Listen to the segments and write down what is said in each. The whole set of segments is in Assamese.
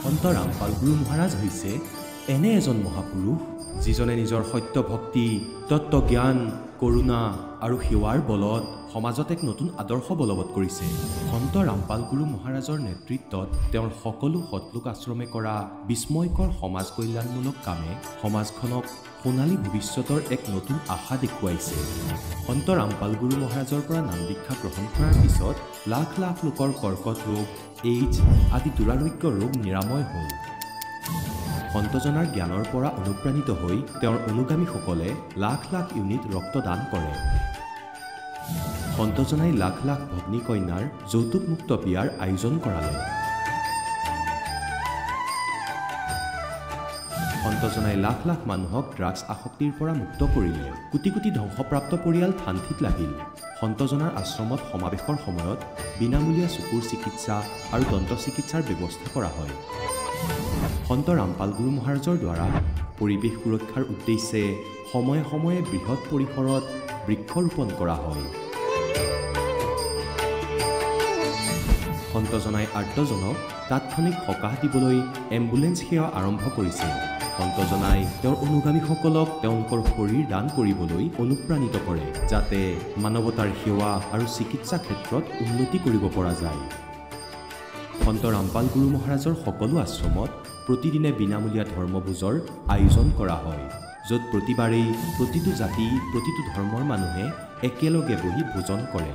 সন্ত ৰামপাল গুৰু মহাৰাজ হৈছে এনে এজন মহাপুৰুষ যিজনে নিজৰ সত্য ভক্তি, তত্ত্বজ্ঞান, কৰোণা আৰু সেৱাৰ বলত সমাজত এক নতুন আদৰ্শ বলবৎ কৰিছে। সন্ত ৰামপাল গুৰু মহাৰাজৰ নেতৃত্বত তেওঁৰ সকলো সৎলোক আশ্ৰমে কৰা বিস্ময়কৰ সমাজ কল্যাণমূলক কামে সমাজখনক সোণালী ভৱিষ্যতৰ এক নতুন আশা দেখুৱাইছে। সন্ত ৰামপাল গুৰু মহাৰাজৰ পৰা নাম দীক্ষা গ্ৰহণ কৰাৰ পিছত লাখ লাখ লোকৰ কৰ্কট ৰোগ, এইডছ আদি দুৰাৰোগ্য ৰোগ নিৰাময় হ'ল। সন্তজনাৰ জ্ঞানৰ পৰা অনুপ্ৰাণিত হৈ তেওঁৰ অনুগামীসকলে লাখ লাখ ইউনিট ৰক্তদান কৰে। সন্তজনাই লাখ লাখ ভগ্নী কন্যাৰ যৌতুকমুক্ত বিয়াৰ আয়োজন কৰালে। সন্তজনাই লাখ লাখ মানুহক ড্ৰাগছ আসক্তিৰ পৰা মুক্ত কৰিলে। কোটি কোটি ধ্বংসপ্ৰাপ্ত পৰিয়াল শান্তিত লাগিল। সন্তজনাৰ আশ্ৰমত সমাৱেশৰ সময়ত বিনামূলীয়া চকুৰ চিকিৎসা আৰু দন্ত চিকিৎসাৰ ব্যৱস্থা কৰা হয়। সন্ত ৰামপাল গুৰু মহাৰাজৰ দ্বাৰা পৰিৱেশ সুৰক্ষাৰ উদ্দেশ্যে সময়ে সময়ে বৃহৎ পৰিসৰত বৃক্ষৰোপণ কৰা হয়। সন্তজনাই আৰ্তজনক তাৎক্ষণিক সকাহ দিবলৈ এম্বুলেন্স সেৱা আৰম্ভ কৰিছে। সন্তজনাই তেওঁৰ অনুগামীসকলক তেওঁলোকৰ শৰীৰ দান কৰিবলৈ অনুপ্ৰাণিত কৰে, যাতে মানৱতাৰ সেৱা আৰু চিকিৎসা ক্ষেত্ৰত উন্নতি কৰিব পৰা যায়। সন্ত ৰামপাল গুৰু মহাৰাজৰ সকলো আশ্ৰমত প্ৰতিদিনে বিনামূলীয়া ধৰ্মভোজৰ আয়োজন কৰা হয়, য'ত প্ৰতিবাৰেই প্ৰতিটো জাতি, প্ৰতিটো ধৰ্মৰ মানুহে একেলগে বহি ভোজন কৰে।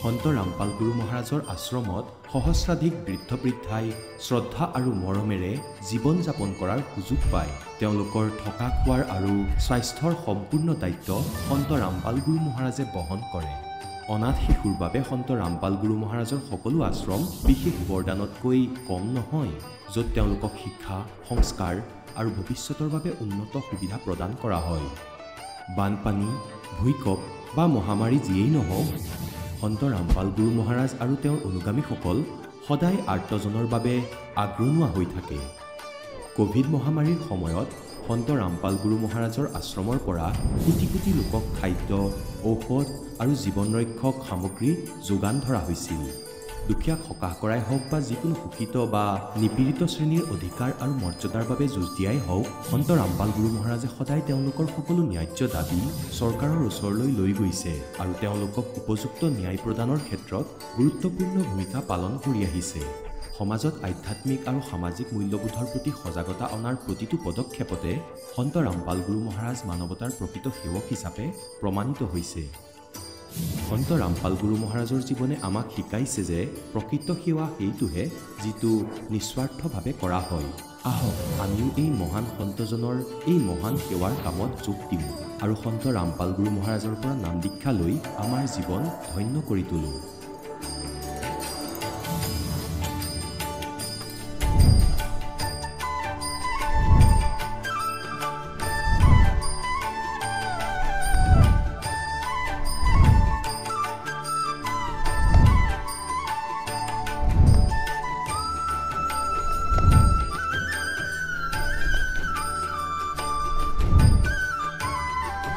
সন্ত ৰামপাল গুৰু মহাৰাজৰ আশ্ৰমত সহস্ৰাধিক বৃদ্ধ বৃদ্ধাই শ্ৰদ্ধা আৰু মৰমেৰে জীৱন যাপন কৰাৰ সুযোগ পায়। তেওঁলোকৰ থকা খোৱাৰ আৰু স্বাস্থ্যৰ সম্পূৰ্ণ দায়িত্ব সন্ত ৰামপাল গুৰু মহাৰাজে বহন কৰে। অনাথ শিশুৰ বাবে সন্ত ৰামপাল গুৰু মহাৰাজৰ সকলো আশ্ৰম বিশেষ বৰদানতকৈ কম নহয়, য'ত তেওঁলোকক শিক্ষা, সংস্কাৰ আৰু ভৱিষ্যতৰ বাবে উন্নত সুবিধা প্ৰদান কৰা হয়। বানপানী, ভূঁইকঁপ বা মহামাৰী যিয়েই নহওক, সন্ত ৰামপাল গুৰু মহাৰাজ আৰু তেওঁৰ অনুগামীসকল সদায় আৰ্তজনৰ বাবে আগৰণুৱা হৈ থাকে। কোভিড মহামাৰীৰ সময়ত সন্ত ৰামপাল গুৰু মহাৰাজৰ আশ্ৰমৰ পৰা কোটি কোটি লোকক খাদ্য, ঔষধ আৰু জীৱন ৰক্ষক সামগ্ৰী যোগান ধৰা হৈছিল। দুখীয়াক সকাহ কৰাই হওক বা যিকোনো শোষিত বা নিপীড়িত শ্ৰেণীৰ অধিকাৰ আৰু মৰ্যাদাৰ বাবে যুঁজ দিয়াই হওক, সন্ত ৰামপাল গুৰু মহাৰাজে সদায় তেওঁলোকৰ সকলো ন্যায্য দাবী চৰকাৰৰ ওচৰলৈ লৈ গৈছে আৰু তেওঁলোকক উপযুক্ত ন্যায় প্ৰদানৰ ক্ষেত্ৰত গুৰুত্বপূৰ্ণ ভূমিকা পালন কৰি আহিছে। সমাজত আধ্যাত্মিক আৰু সামাজিক মূল্যবোধৰ প্ৰতি সজাগতা অনাৰ প্ৰতিটো পদক্ষেপতে সন্ত ৰামপাল গুৰু মহাৰাজ মানৱতাৰ প্ৰকৃত সেৱক হিচাপে প্ৰমাণিত হৈছে। সন্ত ৰামপাল গুৰু মহাৰাজৰ জীৱনে আমাক শিকাইছে যে প্ৰকৃত সেৱা সেইটোহে যিটো নিস্বাৰ্থভাৱে কৰা হয়। আহক আমিও এই মহান সন্তজনৰ এই মহান সেৱাৰ কামত যোগ দিওঁ আৰু সন্ত ৰামপাল গুৰু মহাৰাজৰ পৰা নাম দীক্ষা লৈ আমাৰ জীৱন ধন্য কৰি তোলোঁ।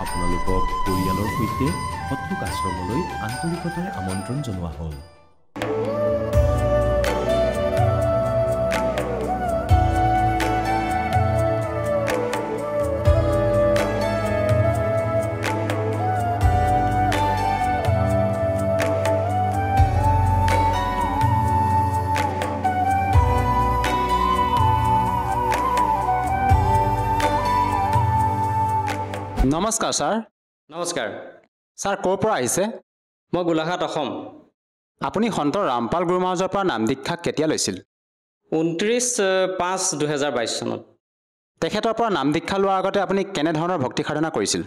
আপোনালোকক পৰিয়ালৰ সৈতে সৎলোক আশ্ৰমলৈ আন্তৰিকতাৰে আমন্ত্ৰণ জনোৱা হ'ল। নমস্কাৰ ছাৰ। নমস্কাৰ ছাৰ, ক'ৰ পৰা আহিছে? মই গোলাঘাট, অসম। আপুনি সন্ত ৰামপাল গুৰু মহাৰাজৰ পৰা নাম দীক্ষা কেতিয়া লৈছিল? 29/5/2022 চনত। তেখেতৰ পৰা নাম দীক্ষা লোৱাৰ আগতে আপুনি কেনেধৰণৰ ভক্তি সাধনা কৰিছিল?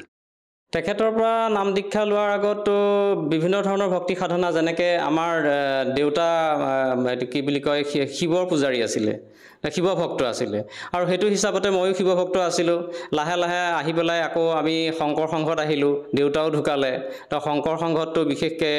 তেখেতৰ পৰা নাম দীক্ষা লোৱাৰ আগতো বিভিন্ন ধৰণৰ ভক্তি সাধনা, যেনেকৈ আমাৰ দেউতা এইটো কি বুলি কয়, শিৱৰ পূজাৰী আছিলে, শিৱ ভক্ত আছিলে, আৰু সেইটো হিচাপতে ময়ো শিৱ ভক্ত আছিলোঁ। লাহে লাহে আহি পেলাই আকৌ আমি শংকৰ সংঘত আহিলোঁ, দেউতাও ঢুকালে। তো শংকৰ সংঘততো বিশেষকৈ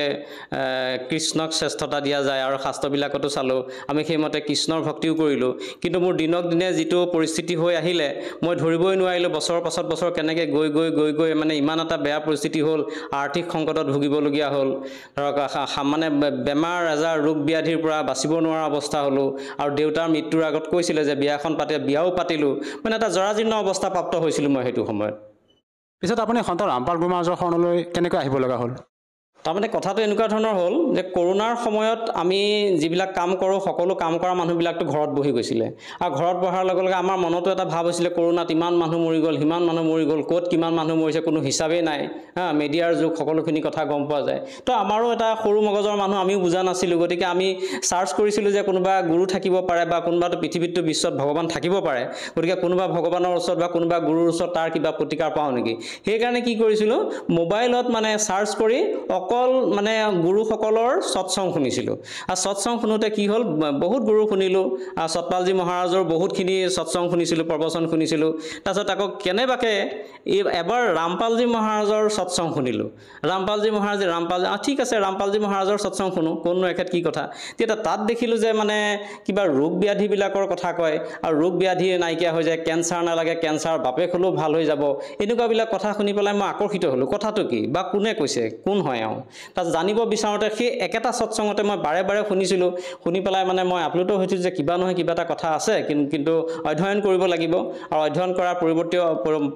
কৃষ্ণক শ্ৰেষ্ঠতা দিয়া যায়, আৰু শাস্ত্ৰবিলাকতো চালোঁ, আমি সেইমতে কৃষ্ণৰ ভক্তিও কৰিলোঁ। কিন্তু মোৰ দিনক দিনে যিটো পৰিস্থিতি হৈ আহিলে, মই ধৰিবই নোৱাৰিলোঁ বছৰৰ পাছত বছৰ কেনেকৈ গৈ গৈ গৈ গৈ মানে ইমান এটা বেয়া পৰিস্থিতি হ'ল, আৰ্থিক সংকটত ভুগিবলগীয়া হ'ল। ধৰক মানে বেমাৰ আজাৰ ৰোগ ব্যাধিৰ পৰা বাচিব নোৱাৰা অৱস্থা হ'লোঁ, আৰু দেউতাৰ মৃত্যুৰ আগত কৈছিলে যে বিয়াও পাতিলোঁ, মানে এটা জৰাজীৰ্ণ অৱস্থা প্ৰাপ্ত হৈছিলোঁ মই সেইটো সময়ত। পিছত আপুনি সন্ত ৰামপাল গুৰু মহাৰাজৰ শৰণলৈ কেনেকৈ আহিব লগা হ'ল? তাৰমানে কথাটো এনেকুৱা ধৰণৰ হ'ল যে কৰোণাৰ সময়ত আমি যিবিলাক কাম কৰোঁ, সকলো কাম কৰা মানুহবিলাকতো ঘৰত বহি গৈছিলে, আৰু ঘৰত বহাৰ লগে লগে আমাৰ মনতো এটা ভাৱ হৈছিলে, কৰোণাত ইমান মানুহ মৰি গ'ল, সিমান মানুহ মৰি গ'ল, ক'ত কিমান মানুহ মৰিছে কোনো হিচাপেই নাই। মিডিয়াৰ যুগ, সকলোখিনি কথা গম পোৱা যায়। তো আমাৰো এটা সৰু মগজৰ মানুহ, আমিও বুজা নাছিলোঁ, গতিকে আমি চাৰ্চ কৰিছিলোঁ যে কোনোবা গুৰু থাকিব পাৰে, বা কোনোবাটো পৃথিৱীতটো বিশ্বত ভগৱান থাকিব পাৰে, গতিকে কোনোবা ভগৱানৰ ওচৰত বা কোনোবা গুৰুৰ ওচৰত তাৰ কিবা প্ৰতিকাৰ পাওঁ নেকি। সেইকাৰণে কি কৰিছিলোঁ, মোবাইলত মানে চাৰ্চ কৰি অকল মানে গুৰুসকলৰ সৎসং শুনিছিলোঁ। আৰু সৎসং শুনোতে কি হ'ল, বহুত গুৰু শুনিলোঁ, সতপালজী মহাৰাজৰ বহুতখিনি সৎসং শুনিছিলোঁ, প্ৰবচন শুনিছিলোঁ। তাৰপিছত আকৌ কেনেবাকৈ এবাৰ ৰামপালজী মহাৰাজৰ সৎসং শুনিলোঁ। ৰামপালজী ঠিক আছে, ৰামপালজী মহাৰাজৰ সৎসং শুনো, কোননো এখেত কি কথা। তেতিয়া তাত দেখিলোঁ যে মানে কিবা ৰোগ ব্যাধিবিলাকৰ কথা কয়, আৰু ৰোগ ব্যাধি নাইকিয়া হৈ যায়, কেঞ্চাৰ নালাগে, কেঞ্চাৰ বাপেক হ'লেও ভাল হৈ যাব, এনেকুৱাবিলাক কথা শুনি পেলাই মই আকৰ্ষিত হ'লোঁ। কথাটো কি বা কোনে কৈছে, কোন হয় এওঁ, তাত জানিব বিচাৰোঁতে সেই একেটা সৎসংগতে মই বাৰে বাৰে শুনিছিলোঁ। শুনি পেলাই মানে মই আপ্লুত হৈছিলোঁ যে কিবা নহয় কিবা এটা কথা আছে, কিন্তু অধ্যয়ন কৰিব লাগিব। আৰু অধ্যয়ন কৰাৰ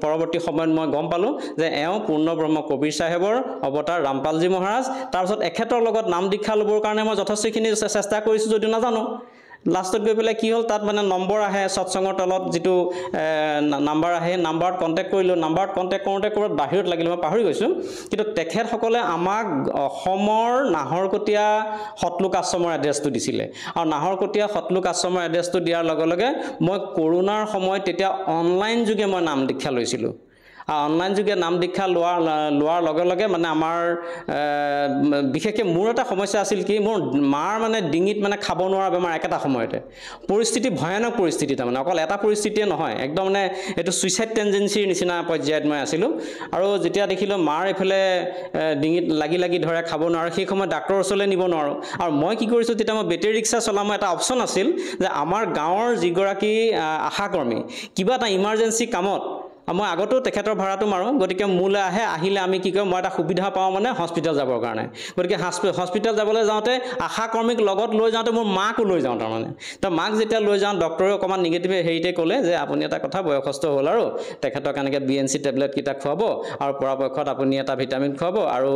পৰৱৰ্তী সময়ত মই গম পালোঁ যে এওঁ পূৰ্ণ ব্ৰহ্ম কবিৰ চাহেবৰ অৱতাৰ ৰামপালজী মহাৰাজ। তাৰপিছত এখেতৰ লগত নাম দীক্ষা ল'বৰ কাৰণে মই যথেষ্টখিনি চেষ্টা কৰিছোঁ যদিও নাজানো। লাষ্টত গৈ পেলাই কি হ'ল, তাত মানে নম্বৰ আহে, সৎসংগৰ তলত যিটো নাম্বাৰ আহে, নাম্বাৰত কণ্টেক্ট কৰিলোঁ। নাম্বাৰত কণ্টেক্ট কৰোঁতে ক'ৰবাত বাহিৰত লাগিল, মই পাহৰি গৈছোঁ। কিন্তু তেখেতসকলে আমাক অসমৰ নাহৰকটীয়া সতলোক আশ্ৰমৰ এড্ৰেছটো দিছিলে, আৰু নাহৰকটীয়া সতলোক আশ্ৰমৰ এড্ৰেছটো দিয়াৰ লগে লগে মই কৰোণাৰ সময়ত তেতিয়া অনলাইন যোগে মই নাম দীক্ষা লৈছিলোঁ। অনলাইন যোগে নাম দীক্ষা লোৱাৰ লগে লগে মানে আমাৰ বিশেষকৈ মোৰ এটা সমস্যা আছিল কি, মোৰ মাৰ মানে ডিঙিত মানে খাব নোৱাৰা বেমাৰ একেটা সময়তে। পৰিস্থিতি ভয়ানক পৰিস্থিতি, তাৰমানে অকল এটা পৰিস্থিতিয়ে নহয়, একদম মানে এইটো ছুইচাইড টেণ্ডেঞ্চিৰ নিচিনা পৰ্যায়ত মই আছিলোঁ। আৰু যেতিয়া দেখিলোঁ মাৰ এইফালে ডিঙিত লাগি ধৰে, খাব নোৱাৰোঁ, সেই সময়ত ডাক্তৰৰ ওচৰলৈ নিব নোৱাৰোঁ। আৰু মই কি কৰিছোঁ, তেতিয়া মই বেটেৰী ৰিক্সা চলাম, এটা অপশ্যন আছিল যে আমাৰ গাঁৱৰ যিগৰাকী আশাকৰ্মী কিবা এটা ইমাৰ্জেঞ্চি কামত, মই আগতেও তেখেতৰ ভাড়াটো মাৰোঁ, গতিকে মোলৈ আহিলে আমি কি কৰোঁ, মই এটা সুবিধা পাওঁ মানে হস্পিটেল যাবৰ কাৰণে। গতিকে হস্পিটেল যাবলৈ যাওঁতে আশাকৰ্মীক লগত লৈ যাওঁতে মোৰ মাকো লৈ যাওঁ তাৰমানে। তো মাক যেতিয়া লৈ যাওঁ, ডক্টৰে অকণমান নিগেটিভ হেৰিতে ক'লে যে আপুনি এটা কথা, বয়সস্থ হ'ল আৰু তেখেতক এনেকৈ BNC টেবলেটকেইটা খুৱাব, আৰু পৰাপক্ষত আপুনি এটা ভিটামিন খুৱাব, আৰু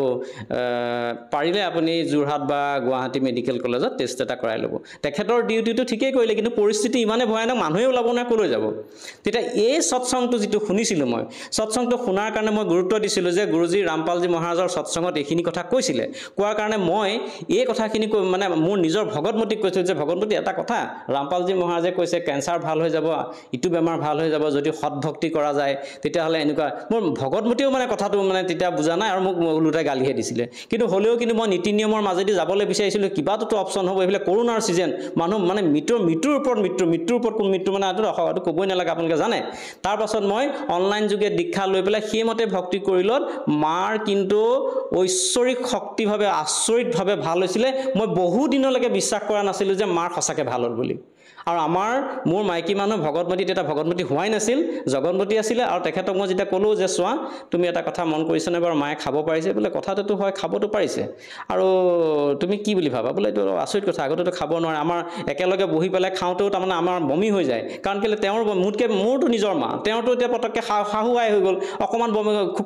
পাৰিলে আপুনি যোৰহাট বা গুৱাহাটী মেডিকেল কলেজত টেষ্ট এটা কৰাই ল'ব। তেখেতৰ ডিউটিটো ঠিকেই কৰিলে, কিন্তু পৰিস্থিতি ইমানেই ভয়ানক, মানুহে ওলাব নোৱাৰে, ক'লৈ যাব। তেতিয়া এই সৎসংটো যিটো শুনিছিলোঁ, মই সৎসংটো শুনাৰ কাৰণে মই গুৰুত্ব দিছিলোঁ যে গুৰুজী ৰামপালজী মহাৰাজৰ সৎসংগত এইখিনি কথা কৈছিলে। কোৱাৰ কাৰণে মই এই কথাখিনি মানে মোৰ নিজৰ ভগতমতীক কৈছিলোঁ যে ভগতমতী এটা কথা, ৰামপালজী মহাৰাজে কৈছে কেঞ্চাৰ ভাল হৈ যাব, ইটো বেমাৰ ভাল হৈ যাব, যদি সৎভক্তি কৰা যায় তেতিয়াহ'লে এনেকুৱা। মোৰ ভগতমতীয়েও মানে কথাটো মানে তেতিয়া বুজা নাই, আৰু মোক ওলোটাই গালিহে দিছিলে। কিন্তু হ'লেও মই নীতি নিয়মৰ মাজেদি যাবলৈ বিচাৰিছিলোঁ, কিবাটোতো অপশ্যন হ'ব। এইফালে কৰোণাৰ ছিজন, মানুহ মানে মৃত্যুৰ ওপৰত মৃত্যু মানে এইটো ক'বই নালাগে, আপোনালোকে জানে। তাৰপাছত মই অনলাইন যোগে দীক্ষা লৈ পেলাই সেইমতে ভক্তি কৰিলত মাৰ কিন্তু ঐশ্বৰিক শক্তিভাৱে আচৰিতভাৱে ভাল হৈছিলে। মই বহু দিনলৈকে বিশ্বাস কৰা নাছিলোঁ যে মাৰ সঁচাকৈ ভাল হ'ল বুলি। আৰু মোৰ মাইকী মানুহ ভগতমতী তেতিয়া ভগতমতী হোৱাই নাছিল, জগতমতী আছিলে। আৰু তেখেতক মই যেতিয়া ক'লোঁ যে চোৱা, তুমি এটা কথা মন কৰিছানে বাৰু, মায়ে খাব পাৰিছে বোলে, কথাটোতো হয়, খাবতো পাৰিছে, আৰু তুমি কি বুলি ভাবা বোলে, এইটো আচৰিত কথা, আগতেতো খাব নোৱাৰে। আমাৰ একেলগে বহি পেলাই খাওঁতেও তাৰমানে আমাৰ বমি হৈ যায়, কাৰণ কেলৈ তেওঁৰ মোৰতো নিজৰ মা, তেওঁতো এতিয়া পটককৈ শাহু আই হৈ গ'ল, অকণমান বমি খুব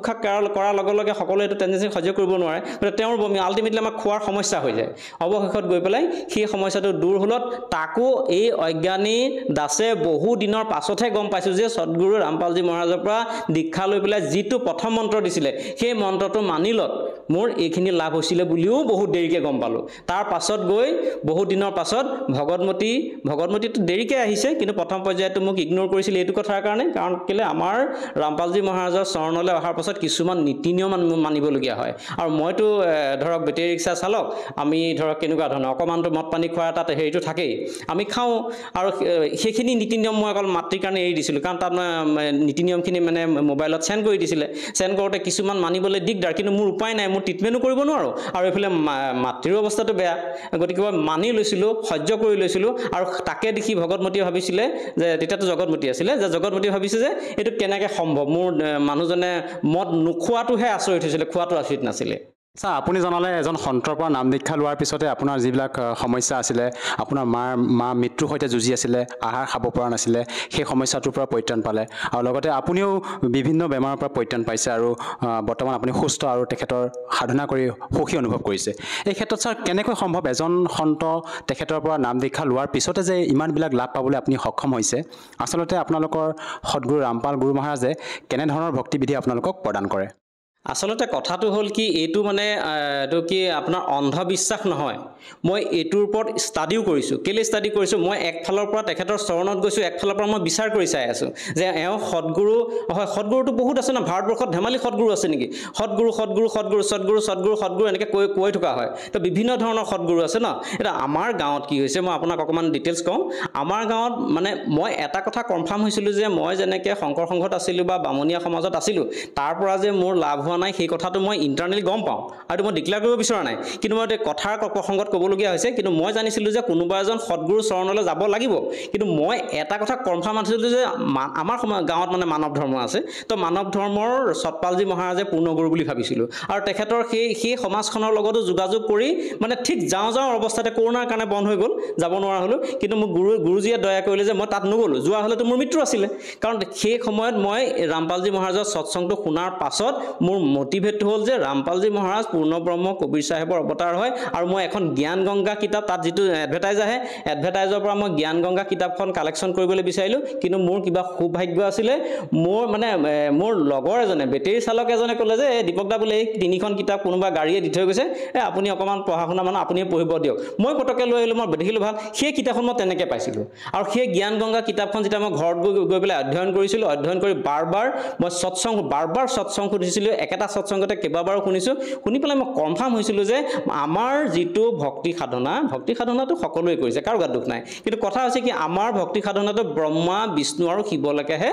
কৰাৰ লগে লগে সকলোৱে এইটো টেণ্ডেঞ্চি সহ্য কৰিব নোৱাৰে, গতিকে তেওঁৰ বমি আল্টিমেটলি আমাৰ খোৱাৰ সমস্যা হৈ যায়। অৱশেষত গৈ পেলাই সেই সমস্যাটো দূৰ হ'লত তাকো এই অজ্ঞানী দাসে বহু দিনৰ পাছতহে গম পাইছোঁ যে সদগুৰু ৰামপালজী মহাৰাজৰ পৰা দীক্ষা লৈ পেলাই যিটো প্ৰথম মন্ত্ৰ দিছিলে সেই মন্ত্ৰটো মানিলত মোৰ এইখিনি লাভ হৈছিলে বুলিও বহুত দেৰিকৈ গম পালোঁ তাৰ পাছত গৈ বহু দিনৰ পাছত ভগতমতীটো দেৰিকৈ আহিছে কিন্তু প্ৰথম পৰ্যায়টো মোক ইগনোৰ কৰিছিল এইটো কথাৰ কাৰণে কাৰণ কেলে আমাৰ ৰামপালজী মহাৰাজৰ চৰণলৈ অহাৰ পাছত কিছুমান নীতি নিয়ম মানিবলগীয়া হয় আৰু মইতো ধৰক বেটেৰী ৰিক্সা চালক আমি ধৰক কেনেকুৱা ধৰণৰ অকণমানটো মদ পানী খোৱাৰ তাত হেৰিটো থাকেই আমি খাওঁ আৰু সেইখিনি নীতি নিয়ম মই অকল মাতৃৰ কাৰণে এৰি দিছিলোঁ কাৰণ তাত নীতি নিয়মখিনি মানে মোবাইলত চেণ্ড কৰি দিছিলে চেণ্ড কৰোঁতে কিছুমান মানিবলৈ দিগদাৰ কিন্তু মোৰ উপায় নাই মোৰ ট্ৰিটমেণ্টো কৰিব নোৱাৰোঁ আৰু এইফালে মাতৃৰ অৱস্থাটো বেয়া গতিকে মই মানি লৈছিলোঁ সহ্য কৰি লৈছিলোঁ আৰু তাকে দেখি ভগতমতীয়ে ভাবিছিলে যে তেতিয়াতো জগতমতী আছিলে যে জগতমতীয়ে ভাবিছে যে এইটো কেনেকৈ সম্ভৱ মোৰ মানুহজনে মদ নোখোৱাটোহে আচৰিত হৈছিলে খোৱাটো আচৰিত নাছিলে ছাৰ আপুনি জনালে এজন সন্তৰ পৰা নাম দীক্ষা লোৱাৰ পিছতে আপোনাৰ যিবিলাক সমস্যা আছিলে আপোনাৰ মা মৃত্যুৰ সৈতে যুঁজি আছিলে আহাৰ খাব পৰা নাছিলে সেই সমস্যাটোৰ পৰা পৰিত্ৰাণ পালে আৰু লগতে আপুনিও বিভিন্ন বেমাৰৰ পৰা পৰিত্ৰাণ পাইছে আৰু বৰ্তমান আপুনি সুস্থ আৰু তেখেতৰ সাধনা কৰি সুখী অনুভৱ কৰিছে এই ক্ষেত্ৰত ছাৰ কেনেকৈ সম্ভৱ এজন সন্ত তেখেতৰ পৰা নাম দীক্ষা লোৱাৰ পিছতে যে ইমানবিলাক লাভ পাবলৈ আপুনি সক্ষম হৈছে আচলতে আপোনালোকৰ সদগুৰু ৰামপাল গুৰু মহাৰাজে কেনেধৰণৰ ভক্তিবিধি আপোনালোকক প্ৰদান কৰে আচলতে কথাটো হ'ল কি এইটো মানে এইটো কি আপোনাৰ অন্ধবিশ্বাস নহয় মই এইটোৰ ওপৰত ষ্টাডিও কৰিছোঁ কেলৈ ষ্টাডি কৰিছোঁ মই একফালৰ পৰা তেখেতৰ চৰণত গৈছোঁ একফালৰ পৰা মই বিচাৰ কৰি চাই আছোঁ যে এওঁ সদগুৰু হয় সদগুৰুটো বহুত আছে ন ভাৰতবৰ্ষত ধেমালি সদগুৰু আছে নেকি সদগুৰু এনেকৈ কৈ থকা হয় তো বিভিন্ন ধৰণৰ সদগুৰু আছে ন এতিয়া আমাৰ গাঁৱত কি হৈছে মই আপোনাক অকণমান ডিটেইলছ কওঁ আমাৰ গাঁৱত মানে মই এটা কথা কনফাৰ্ম হৈছিলোঁ যে মই যেনেকৈ শংকৰ সংঘত আছিলোঁ বা বামুণীয়া সমাজত আছিলোঁ তাৰ পৰা যে মোৰ লাভ নাই সেই কথাটো মই ইণ্টাৰনেলি গম পাওঁ আৰু মই ডিক্লেয়াৰ কৰিব বিচৰা নাই কিন্তু মই কথাৰ প্ৰসংগত ক'বলগীয়া হৈছে কিন্তু মই জানিছিলোঁ যে কোনোবা এজন সদগুৰু চৰণলৈ যাব লাগিব কিন্তু মই এটা কথা কনফাৰ্ম আছিলোঁ যে আমাৰ গাঁৱত মানে মানৱ ধৰ্ম আছে তো মানৱ ধৰ্মৰ সতপালজী মহাৰাজে পূৰ্ণগুৰু বুলি ভাবিছিলোঁ আৰু তেখেতৰ সেই সমাজখনৰ লগতো যোগাযোগ কৰি মানে ঠিক যাওঁ অৱস্থাতে কৰোণাৰ কাৰণে বন্ধ হৈ গ'ল যাব নোৱাৰা হ'লোঁ কিন্তু মোক গুৰুজীয়ে দয়া কৰিলে যে মই তাত নগ'লোঁ যোৱা হ'লেতো মোৰ মৃত্যু আছিলে কাৰণ সেই সময়ত মই ৰামপালজী মহাৰাজৰ সৎসংগটো শুনাৰ পাছত মোৰ মোটিভেট হ'ল যে ৰামপালজী মহাৰাজ পূৰ্ণ ব্ৰহ্ম কবিৰ চাহেবৰ অৱতাৰ হয় আৰু মই এখন জ্ঞান গংগা কিতাপ তাত যিটো এডভাৰটাইজ আহে এডভাৰটাইজৰ পৰা মই জ্ঞান গংগা কিতাপখন কালেকশ্যন কৰিবলৈ বিচাৰিলোঁ কিন্তু মোৰ কিবা সৌভাগ্য আছিলে মোৰ লগৰ এজনে বেটেৰী চালক এজনে ক'লে যে দীপক দা বোলে এই 3খন কিতাপ কোনোবা গাড়ীয়ে দি থৈ গৈছে আপুনি অকণমান পঢ়া শুনা মানুহ আপুনিয়ে পঢ়িব দিয়ক মই পটককৈ লৈ আহিলোঁ মই দেখিলোঁ ভাল সেই কিতাপখন মই তেনেকৈ পাইছিলোঁ আৰু সেই জ্ঞান গংগা কিতাপখন যেতিয়া মই ঘৰত গৈ পেলাই অধ্যয়ন কৰিছিলোঁ অধ্যয়ন কৰি বাৰ মই সৎসং সুধিছিলোঁ একেটা সৎসংগতে কেইবাবাৰো শুনি পেলাই মই কনফাৰ্ম হৈছিলোঁ যে আমাৰ যিটো ভক্তি সাধনাটো সকলোৱে কৰিছে কাৰো গাত দুখ নাই কিন্তু কথা হৈছে কি আমাৰ ভক্তি সাধনাটো ব্ৰহ্মা বিষ্ণু আৰু শিৱলৈকেহে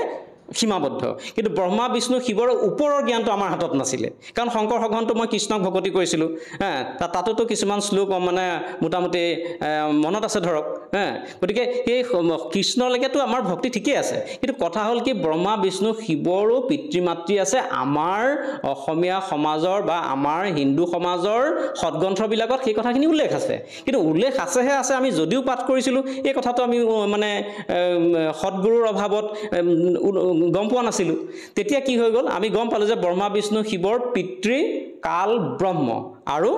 সীমাবদ্ধ কিন্তু ব্ৰহ্মা বিষ্ণু শিৱৰ ওপৰৰ জ্ঞানটো আমাৰ হাতত নাছিলে কাৰণ শংকৰ সঘনটো মই কৃষ্ণক ভকতি কৰিছিলোঁ তাতোতো কিছুমান শ্লোক মানে মোটামুটি মনত আছে ধৰক গতিকে সেই কৃষ্ণলৈকেতো আমাৰ ভক্তি ঠিকেই আছে কিন্তু কথা হ'ল কি ব্ৰহ্মা বিষ্ণু শিৱৰো পিতৃ মাতৃ আছে আমাৰ অসমীয়া সমাজৰ বা আমাৰ হিন্দু সমাজৰ সৎগ্ৰন্থবিলাকত সেই কথাখিনি উল্লেখ আছে কিন্তু উল্লেখ আছেহে আছে আমি যদিও পাঠ কৰিছিলোঁ এই কথাটো আমি মানে সৎগুৰুৰ অভাৱত গম পোৱা নাছিলোঁ তেতিয়া কি হৈ গ'ল আমি গম পালোঁ যে ব্ৰহ্মা বিষ্ণু শিৱৰ পিতৃ কাল ব্ৰহ্ম আৰু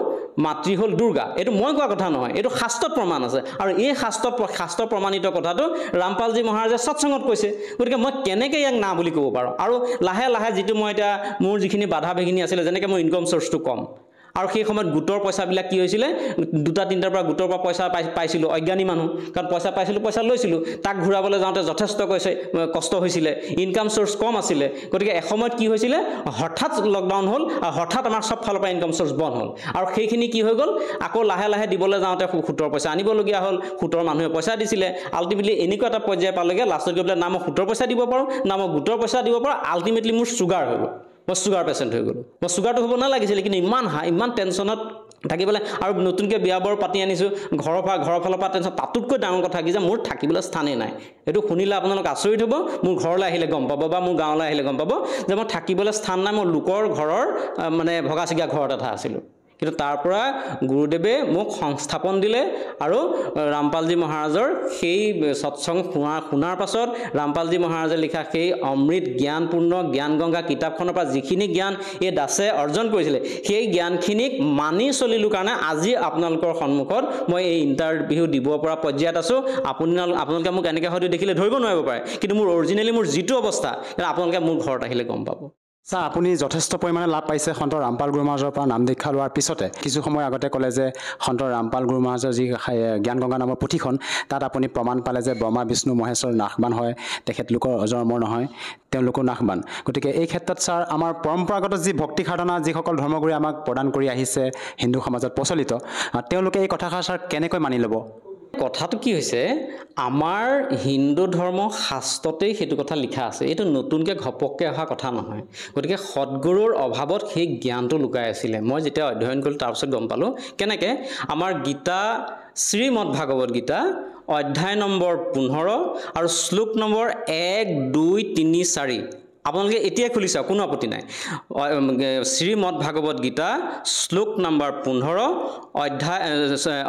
মাতৃ হ'ল দুৰ্গা এইটো মই কোৱা কথা নহয় এইটো শাস্ত্ৰত প্ৰমাণ আছে আৰু এই শাস্ত্ৰ প্ৰমাণিত কথাটো ৰামপালজী মহাৰাজে সৎসংগত কৈছে গতিকে মই কেনেকৈ ইয়াক না বুলি ক'ব পাৰোঁ আৰু লাহে লাহে যিটো মই এতিয়া মোৰ যিখিনি বাধা বিঘিনি আছিলে যেনেকৈ মোৰ ইনকম চ'ৰ্চটো কম আৰু সেই সময়ত গোটৰ পইচাবিলাক কি হৈছিলে 2-3টাৰ পৰা গোটৰ পৰা পইচা পাইছিলোঁ অজ্ঞানী মানুহ কাৰণ পইচা লৈছিলোঁ তাক ঘূৰাবলৈ যাওঁতে যথেষ্ট কষ্ট হৈছিলে ইনকাম চ'ৰ্চ কম আছিলে গতিকে এসময়ত কি হৈছিলে হঠাৎ লকডাউন হ'ল আৰু হঠাৎ আমাৰ চব ফালৰ পৰা ইনকাম চ'ৰ্চ বন্ধ হ'ল আৰু সেইখিনি কি হৈ গ'ল আকৌ লাহে লাহে দিবলৈ যাওঁতে সুতৰ পইচা আনিবলগীয়া হ'ল সুতৰ মানুহে পইচা দিছিলে আল্টিমেটলি এনেকুৱা এটা পৰ্যায় পালেগৈ লাষ্টত গৈ পেলাই না মই সুতৰ পইচা দিব পাৰোঁ না মই গোটৰ পইচা দিব পাৰোঁ আল্টিমেটলি মোৰ চুগাৰ হৈ গ'ল মই চুগাৰ পেচেণ্ট হৈ গ'লোঁ মই চুগাৰটো হ'ব নালাগিছিলে কিন্তু ইমান টেনশ্যনত থাকিবলৈ আৰু নতুনকৈ বিয়া বাৰু পাতি আনিছোঁ ঘৰৰ ফালৰ পৰা টেনশ্যন তাতোতকৈ ডাঙৰ কথা কি যে মোৰ থাকিবলৈ স্থানেই নাই এইটো শুনিলে আপোনালোক আচৰিত হ'ব মোৰ ঘৰলৈ আহিলে গম পাব বা মোৰ গাঁৱলৈ আহিলে গম পাব যে মই থাকিবলৈ স্থান নাই মই লোকৰ ঘৰৰ মানে ভগা চিগা ঘৰত এটা আছিলোঁ কিন্তু তাৰ পৰা গুৰুদেৱে মোক সংস্থাপন দিলে আৰু ৰামপালজী মহাৰাজৰ সেই সৎসং শুনাৰ পাছত ৰামপালজী মহাৰাজে লিখা সেই অমৃত জ্ঞানপূৰ্ণ জ্ঞান গংগা কিতাপখনৰ পৰা যিখিনি জ্ঞান এই দাসে অৰ্জন কৰিছিলে সেই জ্ঞানখিনিক মানি চলিলোঁ কাৰণে আজি আপোনালোকৰ সন্মুখত মই এই ইণ্টাৰভিউ দিব পৰা পৰ্যায়ত আছোঁ। আপোনালোকে মোক এনেকৈ হয়তো দেখিলে ধৰিব নোৱাৰিব পাৰে, কিন্তু মোৰ অৰিজিনেলি মোৰ যিটো অৱস্থা আপোনালোকে মোৰ ঘৰত আহিলে গম পাব। ছাৰ, আপুনি যথেষ্ট পৰিমাণে লাভ পাইছে সন্ত ৰামপাল গুৰু মহাৰাজৰ পৰা নাম দীক্ষা লোৱাৰ পিছতে। কিছু সময় আগতে ক'লে যে সন্ত ৰামপাল গুৰু মহাৰাজৰ যি জ্ঞান গংগা নামৰ পুথিখন, তাত আপুনি প্ৰমাণ পালে যে ব্ৰহ্মা বিষ্ণু মহেশ্বৰ নাশবান হয়, তেখেতলোকৰ অজৰমৰ নহয়, তেওঁলোকো নাশবান। গতিকে এই ক্ষেত্ৰত ছাৰ, আমাৰ পৰম্পৰাগত যি ভক্তি সাধনা যিসকল ধৰ্মগুৰুৱে আমাক প্ৰদান কৰি আহিছে হিন্দু সমাজত প্ৰচলিত, তেওঁলোকে এই কথাষাৰ ছাৰ কেনেকৈ মানি ল'ব? কথাটো কি হৈছে, আমাৰ হিন্দু ধৰ্ম শাস্ত্ৰতেই সেইটো কথা লিখা আছে, এইটো নতুনকৈ ঘপককৈ অহা কথা নহয়। গতিকে সদগুৰুৰ অভাৱত সেই জ্ঞানটো লুকাই আছিলে। মই যেতিয়া অধ্যয়ন কৰিলোঁ তাৰপিছত গম পালোঁ কেনেকৈ আমাৰ গীতা শ্ৰীমদ ভাগৱত গীতা অধ্যায় নম্বৰ 15 আৰু শ্লোক নম্বৰ 1, 2, 3, 4 আপোনালোকে এতিয়াই খুলি চাওক, কোনো আপত্তি নাই। শ্ৰীমদ ভাগৱত গীতা শ্লোক নম্বৰ 15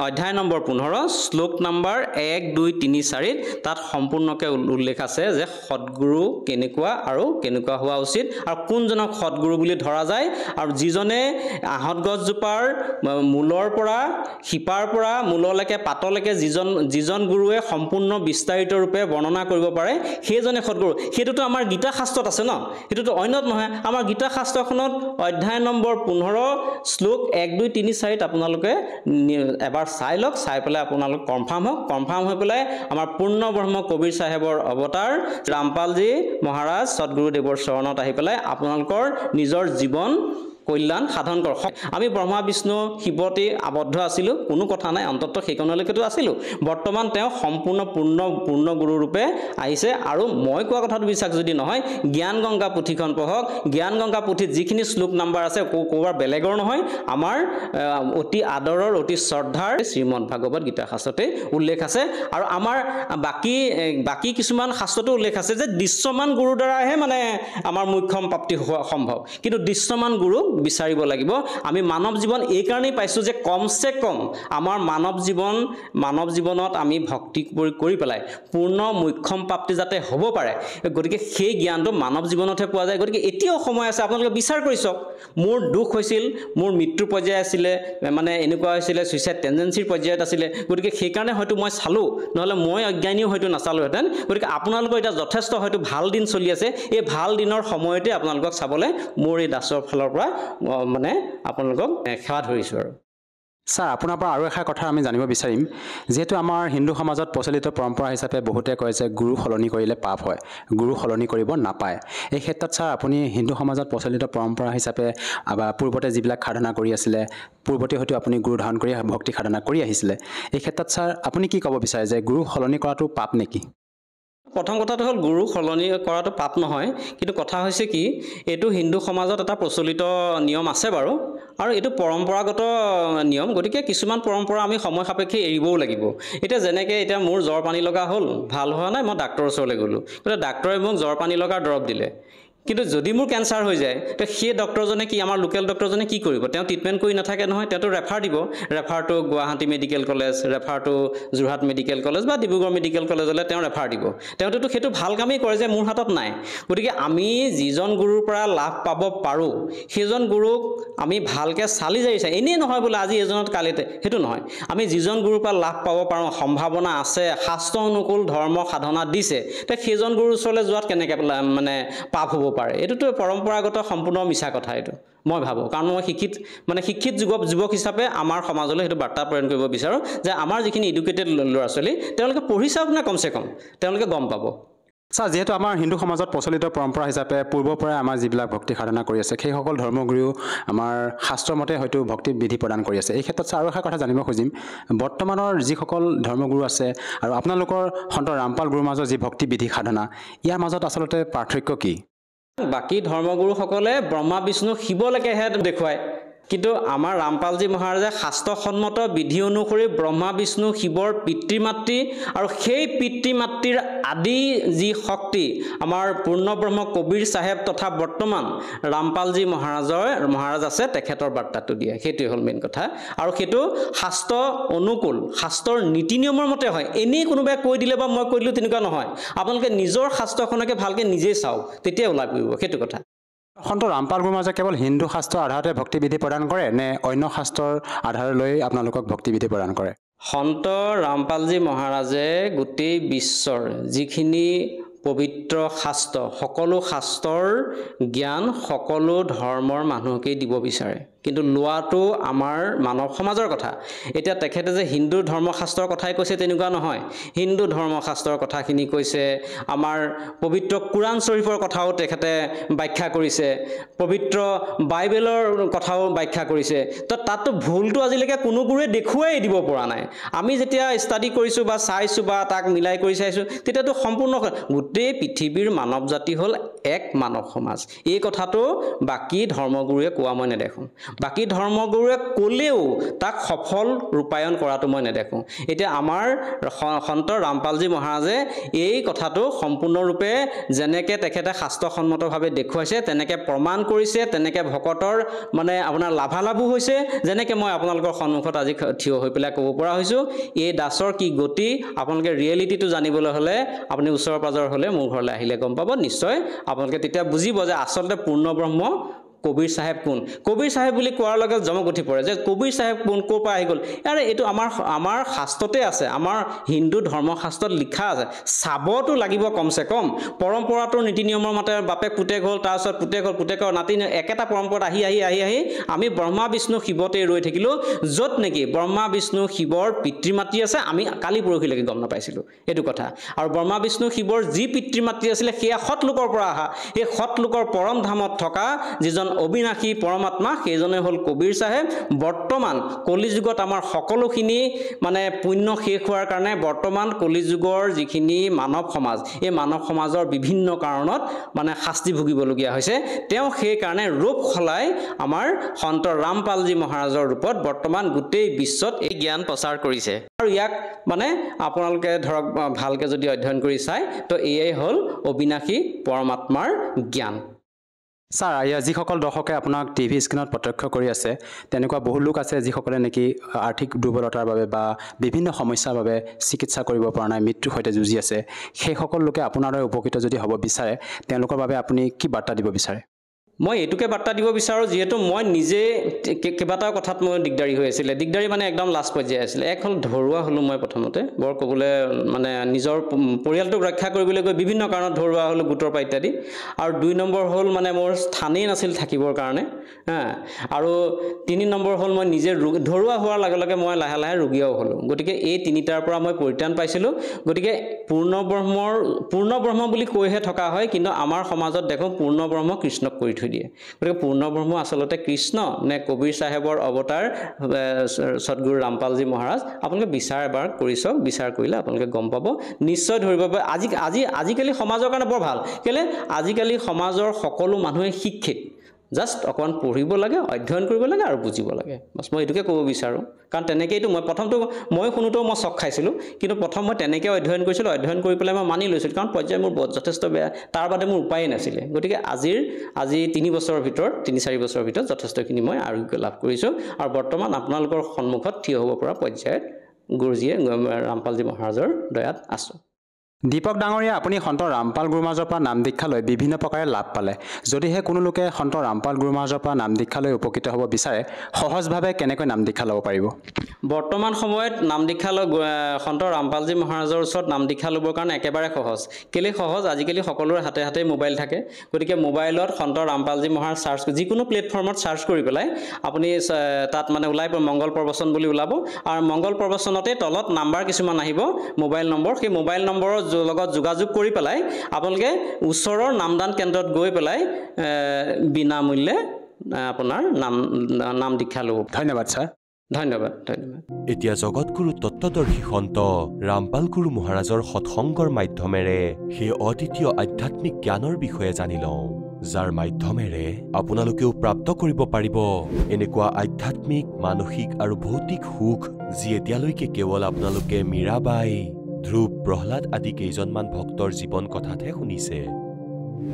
অধ্যায় নম্বৰ 15 শ্লোক নম্বৰ 1, 2, 3, 4 তাত সম্পূৰ্ণকৈ উল্লেখ আছে যে সদগুৰু কেনেকুৱা আৰু কেনেকুৱা হোৱা উচিত আৰু কোনজনক সদগুৰু বুলি ধৰা যায়, আৰু যিজনে আহঁত গছজোপাৰ মূলৰ পৰা শিপাৰ পৰা মূললৈকে পাতলৈকে যিজন গুৰুৱে সম্পূৰ্ণ বিস্তাৰিত ৰূপে বৰ্ণনা কৰিব পাৰে সেইজনে সদগুৰু। সেইটোতো আমাৰ গীতা শাস্ত্ৰত আছে ন, সেইটোতো অন্যত নহয়। আমাৰ গীতা শাস্ত্ৰখনত অধ্যায় নম্বৰ 15 শ্লোক 1, 2, 3, 4 আপোনালোকে এবাৰ চাই লওক, চাই পেলাই আপোনালোক কনফাৰ্ম হওক। কনফাৰ্ম হৈ পেলাই আমাৰ পূৰ্ণ ব্ৰহ্ম কবিৰ চাহেবৰ অৱতাৰ ৰামপালজী মহাৰাজ সদগুৰুদেৱৰ চৰণত আহি পেলাই আপোনালোকৰ নিজৰ জীৱন কল্যাণ সাধন কৰক। আমি ব্ৰহ্মা বিষ্ণু শিৱতে আবদ্ধ আছিলোঁ, কোনো কথা নাই, অন্ততঃ সেইকণলৈকেতো আছিলোঁ। বৰ্তমান তেওঁ সম্পূৰ্ণ পূৰ্ণ গুৰুৰূপে আহিছে। আৰু মই কোৱা কথাটো বিশ্বাস যদি নহয়, জ্ঞান গংগা পুথিখন পঢ়ক। জ্ঞান গংগা পুথিত যিখিনি শ্লোক নাম্বাৰ আছে ক'ৰবাৰ বেলেগৰ নহয়, আমাৰ অতি আদৰৰ অতি শ্ৰদ্ধাৰ শ্ৰীমদ ভাগৱত গীতা শাস্ত্ৰতে উল্লেখ আছে। আৰু আমাৰ বাকী কিছুমান শাস্ত্ৰতো উল্লেখ আছে যে দৃশ্যমান গুৰুৰ দ্বাৰাহে মানে আমাৰ মোক্ষম প্ৰাপ্তি হোৱা সম্ভৱ, কিন্তু দৃশ্যমান গুৰু বিচাৰিব লাগিব। আমি মানৱ জীৱন এই কাৰণেই পাইছোঁ যে কমচে কম আমাৰ মানৱ জীৱনত আমি ভক্তি কৰি পেলাই পূৰ্ণ মোক্ষম প্ৰাপ্তি যাতে হ'ব পাৰে, গতিকে সেই জ্ঞানটো মানৱ জীৱনতহে পোৱা যায়। গতিকে এতিয়াও সময় আছে, আপোনালোকে বিচাৰ কৰি চাওক। মোৰ দুখ হৈছিল, মোৰ মৃত্যুৰ পৰ্যায় আছিলে, মানে এনেকুৱা হৈছিলে ছুইচাইড টেণ্ডেঞ্চিৰ পৰ্যায়ত আছিলে, গতিকে সেইকাৰণে হয়তো মই চালোঁ, নহ'লে মই অজ্ঞানীও হয়তো নাচালোহেঁতেন। গতিকে আপোনালোকৰ এতিয়া যথেষ্ট হয়তো ভাল দিন চলি আছে, এই ভাল দিনৰ সময়তে আপোনালোকক চাবলৈ মোৰ এই দাসৰ ফালৰ পৰা মানে আপোনালোকক সেৱা ধৰিছোঁ। আৰু ছাৰ, আপোনাৰ পৰা আৰু এষাৰ কথা আমি জানিব বিচাৰিম। যিহেতু আমাৰ হিন্দু সমাজত প্ৰচলিত পৰম্পৰা হিচাপে বহুতে কয় যে গুৰু সলনি কৰিলে পাপ হয়, গুৰু সলনি কৰিব নাপায়। এই ক্ষেত্ৰত ছাৰ, আপুনি হিন্দু সমাজত প্ৰচলিত পৰম্পৰা হিচাপে পূৰ্বতে যিবিলাক সাধনা কৰি আছিলে, পূৰ্বতে হয়তো আপুনি গুৰু ধাৰণ কৰি ভক্তি সাধনা কৰি আহিছিলে, এই ক্ষেত্ৰত ছাৰ আপুনি কি ক'ব বিচাৰে যে গুৰু সলনি কৰাটো পাপ নেকি? প্ৰথম কথাটো হ'ল, গুৰু সলনি কৰাটো পাপ নহয়, কিন্তু কথা হৈছে কি, এইটো হিন্দু সমাজত এটা প্ৰচলিত নিয়ম আছে বাৰু, আৰু এইটো পৰম্পৰাগত নিয়ম। গতিকে কিছুমান পৰম্পৰা আমি সময় সাপেক্ষে এৰিবও লাগিব। এতিয়া যেনেকৈ এতিয়া মোৰ জ্বৰ পানী লগা হ'ল, ভাল হোৱা নাই, মই ডাক্তৰৰ ওচৰলৈ গ'লোঁ, গতিকে ডাক্তৰে মোক জ্বৰ পানী লগাৰ দৰৱ দিলে। কিন্তু যদি মোৰ কেঞ্চাৰ হৈ যায়, তো সেই ডক্টৰজনে কি, আমাৰ লোকেল ডক্টৰজনে কি কৰিব? তেওঁ ট্ৰিটমেণ্ট কৰি নাথাকে নহয়, তেওঁতো ৰেফাৰ দিব। ৰেফাৰটো গুৱাহাটী মেডিকেল কলেজ, ৰেফাৰটো যোৰহাট মেডিকেল কলেজ বা ডিব্ৰুগড় মেডিকেল কলেজলৈ তেওঁ ৰেফাৰ দিব। তেওঁতো সেইটো ভাল কামেই কৰে যে মোৰ হাতত নাই। গতিকে আমি যিজন গুৰুৰ পৰা লাভ পাব পাৰোঁ, সেইজন গুৰুক আমি ভালকৈ চালি জাৰি চাই, এনেই নহয় বোলে আজি এজনত কালিতে, সেইটো নহয়। আমি যিজন গুৰুৰ পৰা লাভ পাব পাৰোঁ, সম্ভাৱনা আছে, শাস্ত্ৰ অনুকূল ধৰ্ম সাধনা দিছে, তে সেইজন গুৰুৰ ওচৰলৈ যোৱাত কেনেকৈ মানে পাপ হ'ব পাৰে? এইটোতো পৰম্পৰাগত সম্পূৰ্ণ মিছা কথা এইটো, মই ভাবোঁ। কাৰণ মই শিক্ষিত যুৱক হিচাপে আমাৰ সমাজলৈ সেইটো বাৰ্তা প্ৰেৰণ কৰিব বিচাৰোঁ যে আমাৰ যিখিনি এডুকেটেড ল'ৰা ছোৱালী, তেওঁলোকে পঢ়ি চাওক না, কমচে কম তেওঁলোকে গম পাব। ছাৰ, যিহেতু আমাৰ হিন্দু সমাজত প্ৰচলিত পৰম্পৰা হিচাপে পূৰ্বৰ পৰাই আমাৰ যিবিলাক ভক্তি সাধনা কৰি আছে, সেইসকল ধৰ্মগুৰুও আমাৰ শাস্ত্ৰমতে হয়তো ভক্তি বিধি প্ৰদান কৰি আছে। এই ক্ষেত্ৰত ছাৰ আৰু এটা কথা জানিব খুজিম, বৰ্তমানৰ যিসকল ধৰ্মগুৰু আছে আৰু আপোনালোকৰ সন্ত ৰামপাল গুৰুৰ মাজৰ যি ভক্তি বিধি সাধনা, ইয়াৰ মাজত আচলতে পাৰ্থক্য কি? বাকী ধৰ্মগুৰুসকলে ব্ৰহ্মা বিষ্ণু শিৱলৈকেহে দেখুৱায়, কিন্তু আমাৰ ৰামপালজী মহাৰাজে শাস্ত্ৰসন্মত বিধি অনুসৰি ব্ৰহ্মা বিষ্ণু শিৱৰ পিতৃ মাতৃ আৰু সেই পিতৃ মাতৃৰ আদি যি শক্তি আমাৰ পূৰ্ণব্ৰহ্ম কবিৰ চাহেব তথা বৰ্তমান ৰামপালজী মহাৰাজ আছে তেখেতৰ বাৰ্তাটো দিয়ে সেইটোৱে হ'ল মেইন কথা আৰু সেইটো শাস্ত্ৰ অনুকূল শাস্ত্ৰৰ নীতি নিয়মৰ মতে হয় এনেই কোনোবাই কৈ দিলে বা মই কৈ দিলোঁ তেনেকুৱা নহয় আপোনালোকে নিজৰ শাস্ত্ৰখনকে ভালকৈ নিজেই চাওক তেতিয়া ওলাই পৰিব সেইটো কথা সন্ত ৰামপাল গুৰু মহাৰাজে কেৱল হিন্দু শাস্ত্ৰৰ আধাৰতে ভক্তিবিধি প্ৰদান কৰে নে অন্য শাস্ত্ৰৰ আধাৰ লৈ আপোনালোকক ভক্তিবিধি প্ৰদান কৰে সন্ত ৰামপালজী মহাৰাজে গোটেই বিশ্বৰ যিখিনি পবিত্ৰ শাস্ত্ৰ সকলো শাস্ত্ৰৰ জ্ঞান সকলো ধৰ্মৰ মানুহকেই দিব বিচাৰে কিন্তু লোৱাটো আমাৰ মানৱ সমাজৰ কথা এতিয়া তেখেতে যে হিন্দু ধৰ্মশাস্ত্ৰৰ কথাই কৈছে তেনেকুৱা নহয় হিন্দু ধৰ্মশাস্ত্ৰৰ কথাখিনি কৈছে আমাৰ পবিত্ৰ কুৰাণ শ্বৰীফৰ কথাও তেখেতে ব্যাখ্যা কৰিছে পবিত্ৰ বাইবেলৰ কথাও ব্যাখ্যা কৰিছে তো তাততো ভুলটো আজিলৈকে কোনো গুৰুৱে দেখুৱাই দিব পৰা নাই আমি যেতিয়া ষ্টাডি কৰিছোঁ বা চাইছোঁ বা তাক মিলাই কৰি চাইছোঁ তেতিয়াতো সম্পূৰ্ণ গোটেই পৃথিৱীৰ মানৱ জাতি হ'ল এক মানৱ সমাজ এই কথাটো বাকী ধৰ্মগুৰুৱে কোৱা মই নেদেখোঁ বাকী ধৰ্মগুৰুৱে ক'লেও তাক সফল ৰূপায়ণ কৰাটো মই নেদেখোঁ এতিয়া আমাৰ সন্ত ৰামপালজী মহাৰাজে এই কথাটো সম্পূৰ্ণৰূপে যেনেকৈ তেখেতে শাস্ত্ৰসন্মতভাৱে দেখুৱাইছে তেনেকৈ প্ৰমাণ কৰিছে তেনেকৈ ভকতৰ মানে আপোনাৰ লাভালাভো হৈছে যেনেকৈ মই আপোনালোকৰ সন্মুখত আজি থিয় হৈ পেলাই ক'ব পৰা হৈছোঁ এই দাসৰ কি গতি আপোনালোকে ৰিয়েলিটিটো জানিবলৈ হ'লে আপুনি ওচৰ পাজৰ হ'লে মোৰ ঘৰলৈ আহিলে গম পাব নিশ্চয় আপোনালোকে তেতিয়া বুজিব যে আচলতে পূৰ্ণব্ৰহ্ম কবিৰ চাহেব কোন কবিৰ চাহেব বুলি কোৱাৰ লগে জমক উঠি পৰে যে কবিৰ চাহেব কোন ক'ৰ পৰা আহি গ'ল আৰে এইটো আমাৰ শাস্ত্ৰতে আছে আমাৰ হিন্দু ধৰ্মশাস্ত্ৰত লিখা আছে চাবতো লাগিব কমচে কম পৰম্পৰাটোৰ নীতি নিয়মৰ মতে বাপেক পুতেক হ'ল তাৰপিছত পুতেকৰ নাতি একেটা পৰম্পৰাত আহি আমি ব্ৰহ্মা বিষ্ণু শিৱতে ৰৈ থাকিলোঁ য'ত নেকি ব্ৰহ্মা বিষ্ণু শিৱৰ পিতৃ মাতৃ আছে আমি কালি পৰহিলৈকে গম নাপাইছিলোঁ এইটো কথা আৰু ব্ৰহ্মা বিষ্ণু শিৱৰ যি পিতৃ মাতৃ আছিলে সেয়া সৎলোকৰ পৰা অহা সেই সৎলোকৰ পৰম ধামত থকা যিজন অবিনাশী পৰমাত্মা সেইজনে হ'ল কবিৰ চাহেব বৰ্তমান কলিযুগত আমাৰ সকলোখিনি মানে পুণ্য শেষ হোৱাৰ কাৰণে বৰ্তমান কলিযুগৰ যিখিনি মানৱ সমাজ এই মানৱ সমাজৰ বিভিন্ন কাৰণত মানে শাস্তি ভুগিবলগীয়া হৈছে তেওঁ সেই কাৰণে ৰূপ সলাই আমাৰ সন্ত ৰামপালজী মহাৰাজৰ ৰূপত বৰ্তমান গোটেই বিশ্বত এই জ্ঞান প্ৰচাৰ কৰিছে আৰু ইয়াক মানে আপোনালোকে ধৰক ভালকৈ যদি অধ্যয়ন কৰি চায় তো এয়াই হ'ল অবিনাশী পৰমাত্মাৰ জ্ঞান ছাৰ যিসকল দৰ্শকে আপোনাক টিভি স্ক্ৰীণত প্ৰত্যক্ষ কৰি আছে তেনেকুৱা বহু লোক আছে যিসকলে নেকি আৰ্থিক দুৰ্বলতাৰ বাবে বা বিভিন্ন সমস্যাৰ বাবে চিকিৎসা কৰিব পৰা নাই মৃত্যুৰ সৈতে যুঁজি আছে সেইসকল লোকে আপোনাৰ দৰে উপকৃত যদি হ'ব বিচাৰে তেওঁলোকৰ বাবে আপুনি কি বাৰ্তা দিব বিচাৰে মই এইটোকে বাৰ্তা দিব বিচাৰোঁ যিহেতু মই নিজে কেইবাটাও কথাত মই দিগদাৰী হৈ আছিলে দিগদাৰী মানে একদম লাষ্ট পৰ্যায়ে আছিলে এক হ'ল ধৰুৱা হ'লোঁ মই প্ৰথমতে বৰ ক'বলৈ মানে নিজৰ পৰিয়ালটোক ৰক্ষা কৰিবলৈ গৈ বিভিন্ন কাৰণত ধৰুৱা হ'লোঁ গোটৰ পৰা ইত্যাদি আৰু 2 নম্বৰ হ'ল মানে মোৰ স্থানেই নাছিল থাকিবৰ কাৰণে আৰু 3 নম্বৰ হ'ল মই নিজে ধৰুৱা হোৱাৰ লগে লগে মই লাহে লাহে ৰোগীও হ'লোঁ গতিকে এই তিনিটাৰ পৰা মই পৰিত্ৰাণ পাইছিলোঁ গতিকে পূৰ্ণব্ৰহ্ম বুলি কৈহে থকা হয় কিন্তু আমাৰ সমাজত দেখোঁ পূৰ্ণব্ৰহ্ম কৃষ্ণক কৰি থৈ দিয়ে গতিকে পূৰ্ণব্ৰহ্ম আচলতে কৃষ্ণ নে কবিৰ চাহেবৰ অৱতাৰ সদগুৰু ৰামপালজী মহাৰাজ আপোনালোকে বিচাৰ এবাৰ কৰি চাওক বিচাৰ কৰিলে আপোনালোকে গম পাব নিশ্চয় ধৰিব পাৰে আজিকালি সমাজৰ কাৰণে বৰ ভাল কেলে আজিকালি সমাজৰ সকলো মানুহে শিক্ষিত জাষ্ট অকণমান পঢ়িব লাগে অধ্যয়ন কৰিব লাগে আৰু বুজিব লাগে বছ মই এইটোকে ক'ব বিচাৰোঁ কাৰণ তেনেকৈতো মই শুনোতেও মই চক খাইছিলোঁ কিন্তু প্ৰথম মই তেনেকৈ অধ্যয়ন কৰিছিলোঁ অধ্যয়ন কৰি পেলাই মই মানি লৈছিলোঁ কাৰণ পৰ্যায় মোৰ যথেষ্ট বেয়া তাৰ বাদে মোৰ উপায়েই নাছিলে গতিকে আজি 3 বছৰৰ ভিতৰত 3-4 বছৰৰ ভিতৰত যথেষ্টখিনি মই আৰোগ্য লাভ কৰিছোঁ আৰু বৰ্তমান আপোনালোকৰ সন্মুখত থিয় হ'ব পৰা পৰ্যায়ত গুৰুজীয়ে ৰামপালজী মহাৰাজৰ দয়াত আছোঁ দীপক ডাঙৰীয়া আপুনি সন্ত ৰামপাল গুৰু মহাৰাজৰ পৰা নাম দীক্ষা লৈ বিভিন্ন প্ৰকাৰে লাভ পালে যদিহে কোনো লোকে সন্ত ৰামপাল গুৰু মহাৰাজৰ পৰা নাম দীক্ষা লৈ উপকৃত হ'ব বিচাৰে সহজভাৱে কেনেকৈ নাম দীক্ষা ল'ব পাৰিব বৰ্তমান সময়ত নাম দীক্ষা সন্ত ৰামপালজী মহাৰাজৰ ওচৰত নাম দীক্ষা ল'বৰ কাৰণে একেবাৰে সহজ কেলে সহজ আজিকালি সকলোৰে হাতে মোবাইল থাকে গতিকে মোবাইলত সন্ত ৰামপালজী মহাৰাজ চাৰ্চ যিকোনো প্লেটফৰ্মত চাৰ্চ কৰি পেলাই আপুনি তাত মানে ওলাই মংগল প্ৰবচন বুলি ওলাব আৰু মংগল প্ৰবচনতে তলত নাম্বাৰ কিছুমান আহিব মোবাইল নম্বৰ সেই মোবাইল নম্বৰৰ লগত যোগাযোগ কৰি পেলাই আপোনালোকে ওচৰৰ নামদান কেন্দ্ৰত গৈ পেলাই বিনামূল্যে আপোনাৰ নাম দীক্ষা ল'ব ধন্যবাদ ছাৰ ধন্যবাদ এতিয়া জগতগুৰু তত্ত্বদৰ্শী সন্ত ৰামপাল গুৰু মহাৰাজৰ সৎসংগৰ মাধ্যমেৰে সেই অদ্বিতীয় আধ্যাত্মিক জ্ঞানৰ বিষয়ে জানি লওঁ যাৰ মাধ্যমেৰে আপোনালোকেও প্ৰাপ্ত কৰিব পাৰিব এনেকুৱা আধ্যাত্মিক, মানসিক আৰু ভৌতিক সুখ যি এতিয়ালৈকে কেৱল আপোনালোকে মীৰাবাই, ধ্ৰুৱ, প্ৰহ্লাদ আদি কেইজনমান ভক্তৰ জীৱন কথাতহে শুনিছে।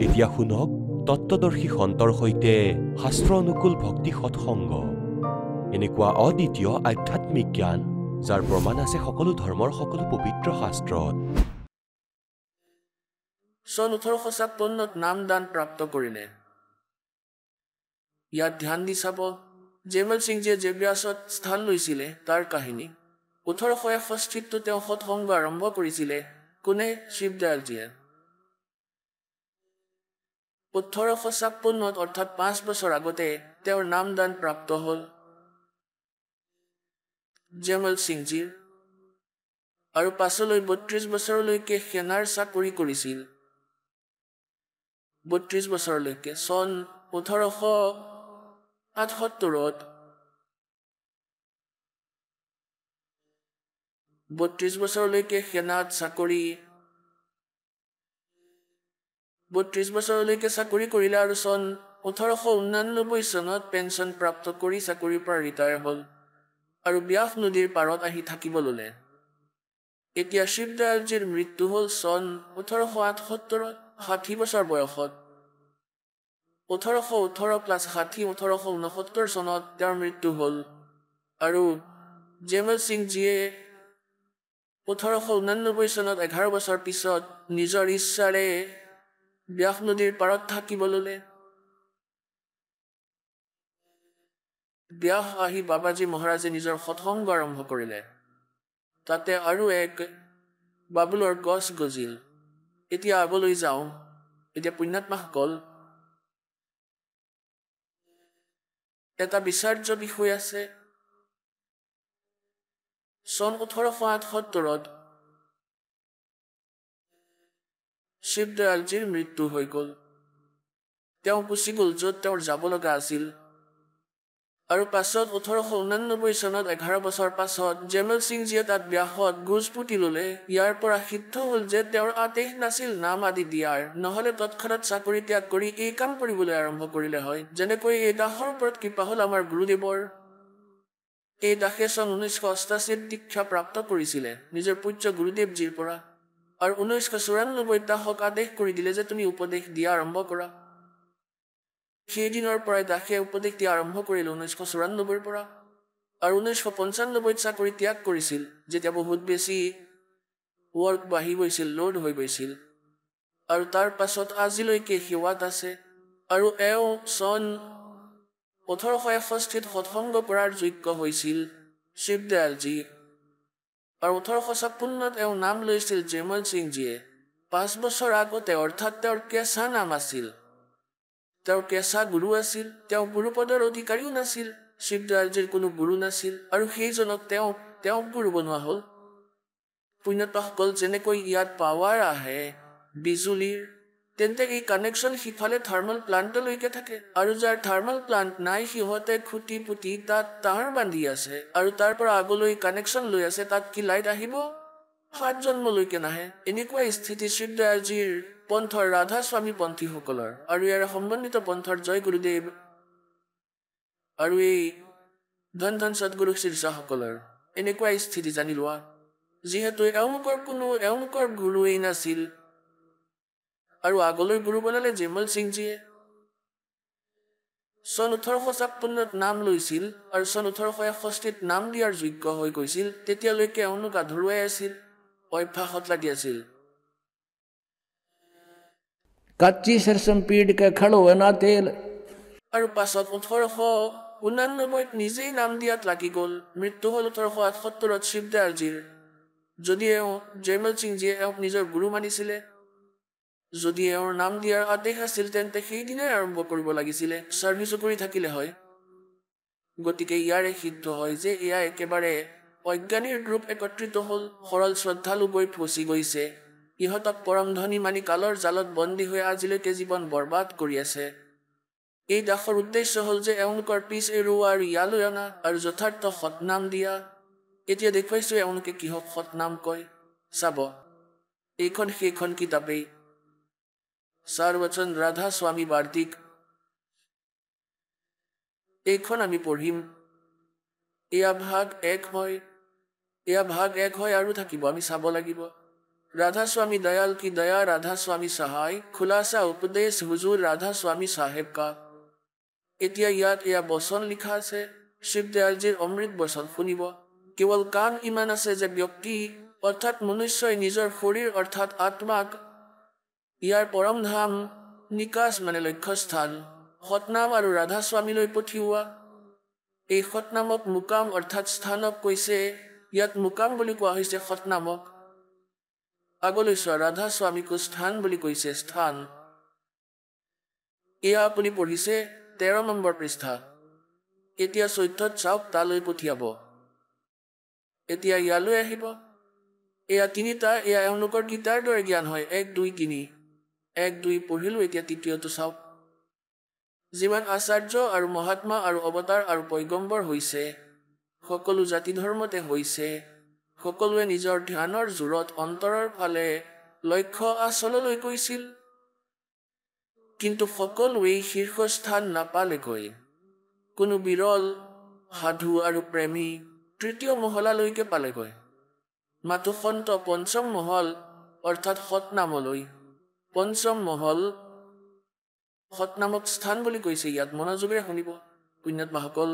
এতিয়া শুনক তত্ত্বদৰ্শী সন্তৰ সৈতে শাস্ত্ৰ অনুকূল ভক্তি সৎসংগ, এনেকুৱা অদ্বিতীয় আধ্যাত্মিক জ্ঞান যাৰ প্ৰমাণ আছে সকলো ধৰ্মৰ সকলো পবিত্ৰ শাস্ত্ৰত। চন 1856 নামদান প্ৰাপ্ত কৰিলে। ইয়াত ধ্যান দি চাব জেমল সিংজীয়ে যে ব্যাসত স্থান লৈছিলে তাৰ কাহিনী। 1861 তেওঁ সৎসংগ আৰম্ভ কৰিছিলে। কোনে? শিৱদয়ালজীয়ে। 1856 অৰ্থাৎ 5 বছৰ আগতে তেওঁৰ নামদান প্ৰাপ্ত হ'ল জেমল সিংজীৰ, আৰু পাছলৈ 32 বছৰলৈকে সেনাৰ চাকৰি কৰিছিল। 32 বছৰলৈকে। চন 1878 32 বছৰলৈকে সেনাত চাকৰি 32 বছৰলৈকে চাকৰি কৰিলে আৰু চন 1889 চনত পেঞ্চন প্ৰাপ্ত কৰি চাকৰিৰ পৰা ৰিটায়াৰ হ'ল আৰু ব্যাস নদীৰ পাৰত আহি থাকিব ল'লে। এতিয়া শিৱদয়ালজীৰ মৃত্যু হ'ল চন 1878 60 বছৰ বয়সত। 1818 + 60 1869 চনত তেওঁৰ মৃত্যু হ'ল আৰু জেমল সিংজীয়ে 1889 চনত 11 বছৰ পিছত নিজৰ ইচ্ছাৰে ব্যাস নদীৰ পাৰত থাকিব ল'লে। ব্যাস আহি বাবাজী মহাৰাজে নিজৰ সৎসংগ আৰম্ভ কৰিলে। তাতে আৰু এক বাবুলৰ গছ গজিল। এতিয়া আগলৈ যাওঁ। এতিয়া পুণ্যাত্মাসকল, এটা বিচাৰ্য বিষয় আছে। চন 1878 শিৱদয়ালজীৰ মৃত্যু হৈ গ'ল। তেওঁ গুচি গ'ল য'ত তেওঁৰ যাব লগা আছিল। আৰু পাছত 1889 চনত 11 বছৰ পাছত জেমল সিংজীয়ে তাত ব্যাসত গোজ পুতি ল'লে। ইয়াৰ পৰা সিদ্ধ হ'ল যে তেওঁৰ আদেশ নাছিল নাম আদি দিয়াৰ, নহ'লে তৎক্ষণাত চাকৰি ত্যাগ কৰি এই কাম কৰিবলৈ আৰম্ভ কৰিলে হয়। যেনেকৈ এই দাসৰ ওপৰত কৃপা হ'ল আমাৰ গুৰুদেৱৰ। এই দাসে চন 1988 দীক্ষা প্ৰাপ্ত কৰিছিলে নিজৰ পূজ্য গুৰুদেৱজীৰ পৰা, আৰু 1994 দাসক আদেশ কৰি দিলে যে তুমি উপদেশ দিয়া আৰম্ভ কৰা। সেইদিনৰ পৰাই দাসে উপদেশ দিয়া আৰম্ভ কৰিলে 1994 পৰা, আৰু 1995 চাকৰি ত্যাগ কৰিছিল যেতিয়া বহুত বেছি ৱৰ্ক বাঢ়ি গৈছিল, লোড হৈ গৈছিল, আৰু তাৰ পাছত আজিলৈকে সেৱাত আছে। আৰু এওঁ চন 1861 সৎসংগ কৰাৰ যোগ্য হৈছিল শিৱদয়ালজী, আৰু 1856 এওঁ নাম লৈছিল জেমল সিংজীয়ে। 5 বছৰ আগতে, অৰ্থাৎ তেওঁৰ কেঁচা নাম আছিল, তেওঁৰ কেঁচা গুৰু আছিল। তেওঁ গুৰুপদৰ অধিকাৰীও নাছিল, শিৱদয়ালজীৰ কোনো গুৰু নাছিল, আৰু সেইজনক তেওঁক গুৰু বনোৱা হ'ল। পুণ্যাত্মাসকল, যেনেকৈ ইয়াত পাৱাৰ আহে বিজুলীৰ, তেন্তে এই কানেকশ্যন সিফালে থাৰ্মেল প্লাণ্টলৈকে থাকে, আৰু যাৰ থাৰ্মেল প্লাণ্ট নাই সিহঁতে খুটি পুতি তাত তাঁৰ বান্ধি আছে আৰু তাৰ পৰা আগলৈ কানেকশ্যন লৈ আছে। তাত কি লাইট আহিব? 7 জন্মলৈকে নাহে। এনেকুৱা স্থিতি শিৱদয়ালজীৰ পন্থৰ ৰাধা স্বামী পন্থীসকলৰ আৰু ইয়াৰ সম্বন্ধিত পন্থৰ জয় গুৰুদেৱ আৰু এই ধন ধন সদগুৰু শীৰ্ষসকলৰ এনেকুৱা স্থিতি জানি লোৱা। যিহেতু এওঁলোকৰ গুৰুৱেই নাছিল, আৰু আগলৈ গুৰু বনালে জেমল সিংজীয়ে। চন 1856 নাম লৈছিল আৰু চন 1861 নাম দিয়াৰ যোগ্য হৈ গৈছিল। তেতিয়ালৈকে এওঁলোক আধৰুৱাই আছিল, অভ্যাসত লাগি আছিল। कच्ची सरसों पीट के खड़ो है ना तेल। আৰু পাছত 1889 নিজেই নাম দিয়াত লাগি গ'ল। মৃত্যু হ'ল 1878 শিৱদয়ালজীৰ। যদি এওঁ জেমল সিংজীয়ে এওঁক নিজৰ গুৰু মানিছিলে, যদি এওঁৰ নাম দিয়াৰ আদেশ আছিল, তেন্তে সেইদিনাই আৰম্ভ কৰিব লাগিছিলে, ছাৰ্ভিচো কৰি থাকিলে হয়। গতিকে ইয়াৰে সিদ্ধ হয় যে এয়া একেবাৰে অজ্ঞানীৰ গ্ৰুপ একত্ৰিত হ'ল। সৰল শ্ৰদ্ধালু গৈ ফচি গৈছে। ইহঁতক পৰম ধনী মানি কালৰ জালত বন্দী হৈ আজিলৈকে জীৱন বৰবাদ কৰি আছে। এই দাসৰ উদ্দেশ্য হ'ল যে এওঁলোকৰ পিছ এৰুৱা আৰু ইয়ালৈ অনা আৰু যথাৰ্থ সৎনাম দিয়া। এতিয়া দেখুৱাইছো এওঁলোকে কিহক সৎনাম কয়। চাব, এইখন সেইখন কিতাপেই। সাৰবচন ৰাধা স্বামী বাৰ্তিক এইখন আমি পঢ়িম এয়া ভাগ 1 হয় এয়া ভাগ 1 হয় আৰু থাকিব আমি চাব লাগিব राधा स्वामी दयाल की दया राधा स्वामी सहाय खुलासा उपदेश हुजूर राधा स्वामी साहेब का এতিয়া ইয়াত এয়া বচন লিখা আছে শিৱ দয়ালজীৰ অমৃত বচন শুনিব কেৱল কান ইমান আছে যে ব্যক্তি অৰ্থাৎ মনুষ্যই নিজৰ শৰীৰ অৰ্থাৎ আত্মাক ইয়াৰ পৰম ধাম নিকাশ মানে লক্ষ্যস্থান সতনাম আৰু ৰাধা স্বামীলৈ পঠিওৱা এই সতনামক মুকাম অৰ্থাৎ স্থানক কৈছে ইয়াত মুকাম বুলি কোৱা হৈছে সতনামক আগলৈ চোৱা ৰাধা স্বামীকো স্থান বুলি কৈছে স্থান এয়া আপুনি পঢ়িছে 13 নম্বৰ পৃষ্ঠা এতিয়া 14ত চাওক তালৈ পঠিয়াব এতিয়া ইয়ালৈ আহিব এয়া তিনিটা এয়া এওঁলোকৰ গীতাৰ দৰে জ্ঞান হয় 1 2 3 1 2 পঢ়িলো এতিয়া তৃতীয়টো চাওক যিমান আচাৰ্য আৰু মহাত্মা আৰু অৱতাৰ আৰু পয়গম্বৰ হৈছে সকলো জাতি ধৰ্মতে হৈছে সকলোৱে নিজৰ ধ্যানৰ জোৰত অন্তৰৰ ফালে লক্ষ্য আচললৈ গৈছিল কিন্তু সকলোৱে শীৰ্ষস্থান নাপালেগৈ কোনো বিৰল সাধু আৰু প্ৰেমী তৃতীয় মহলালৈকে পালেগৈ মাথো সন্ত পঞ্চম মহল অৰ্থাৎ সতনামলৈ পঞ্চম মহল সতনামক স্থান বুলি কৈছে ইয়াত মনোযোগেৰে শুনিব পুণ্যাত্মাসকল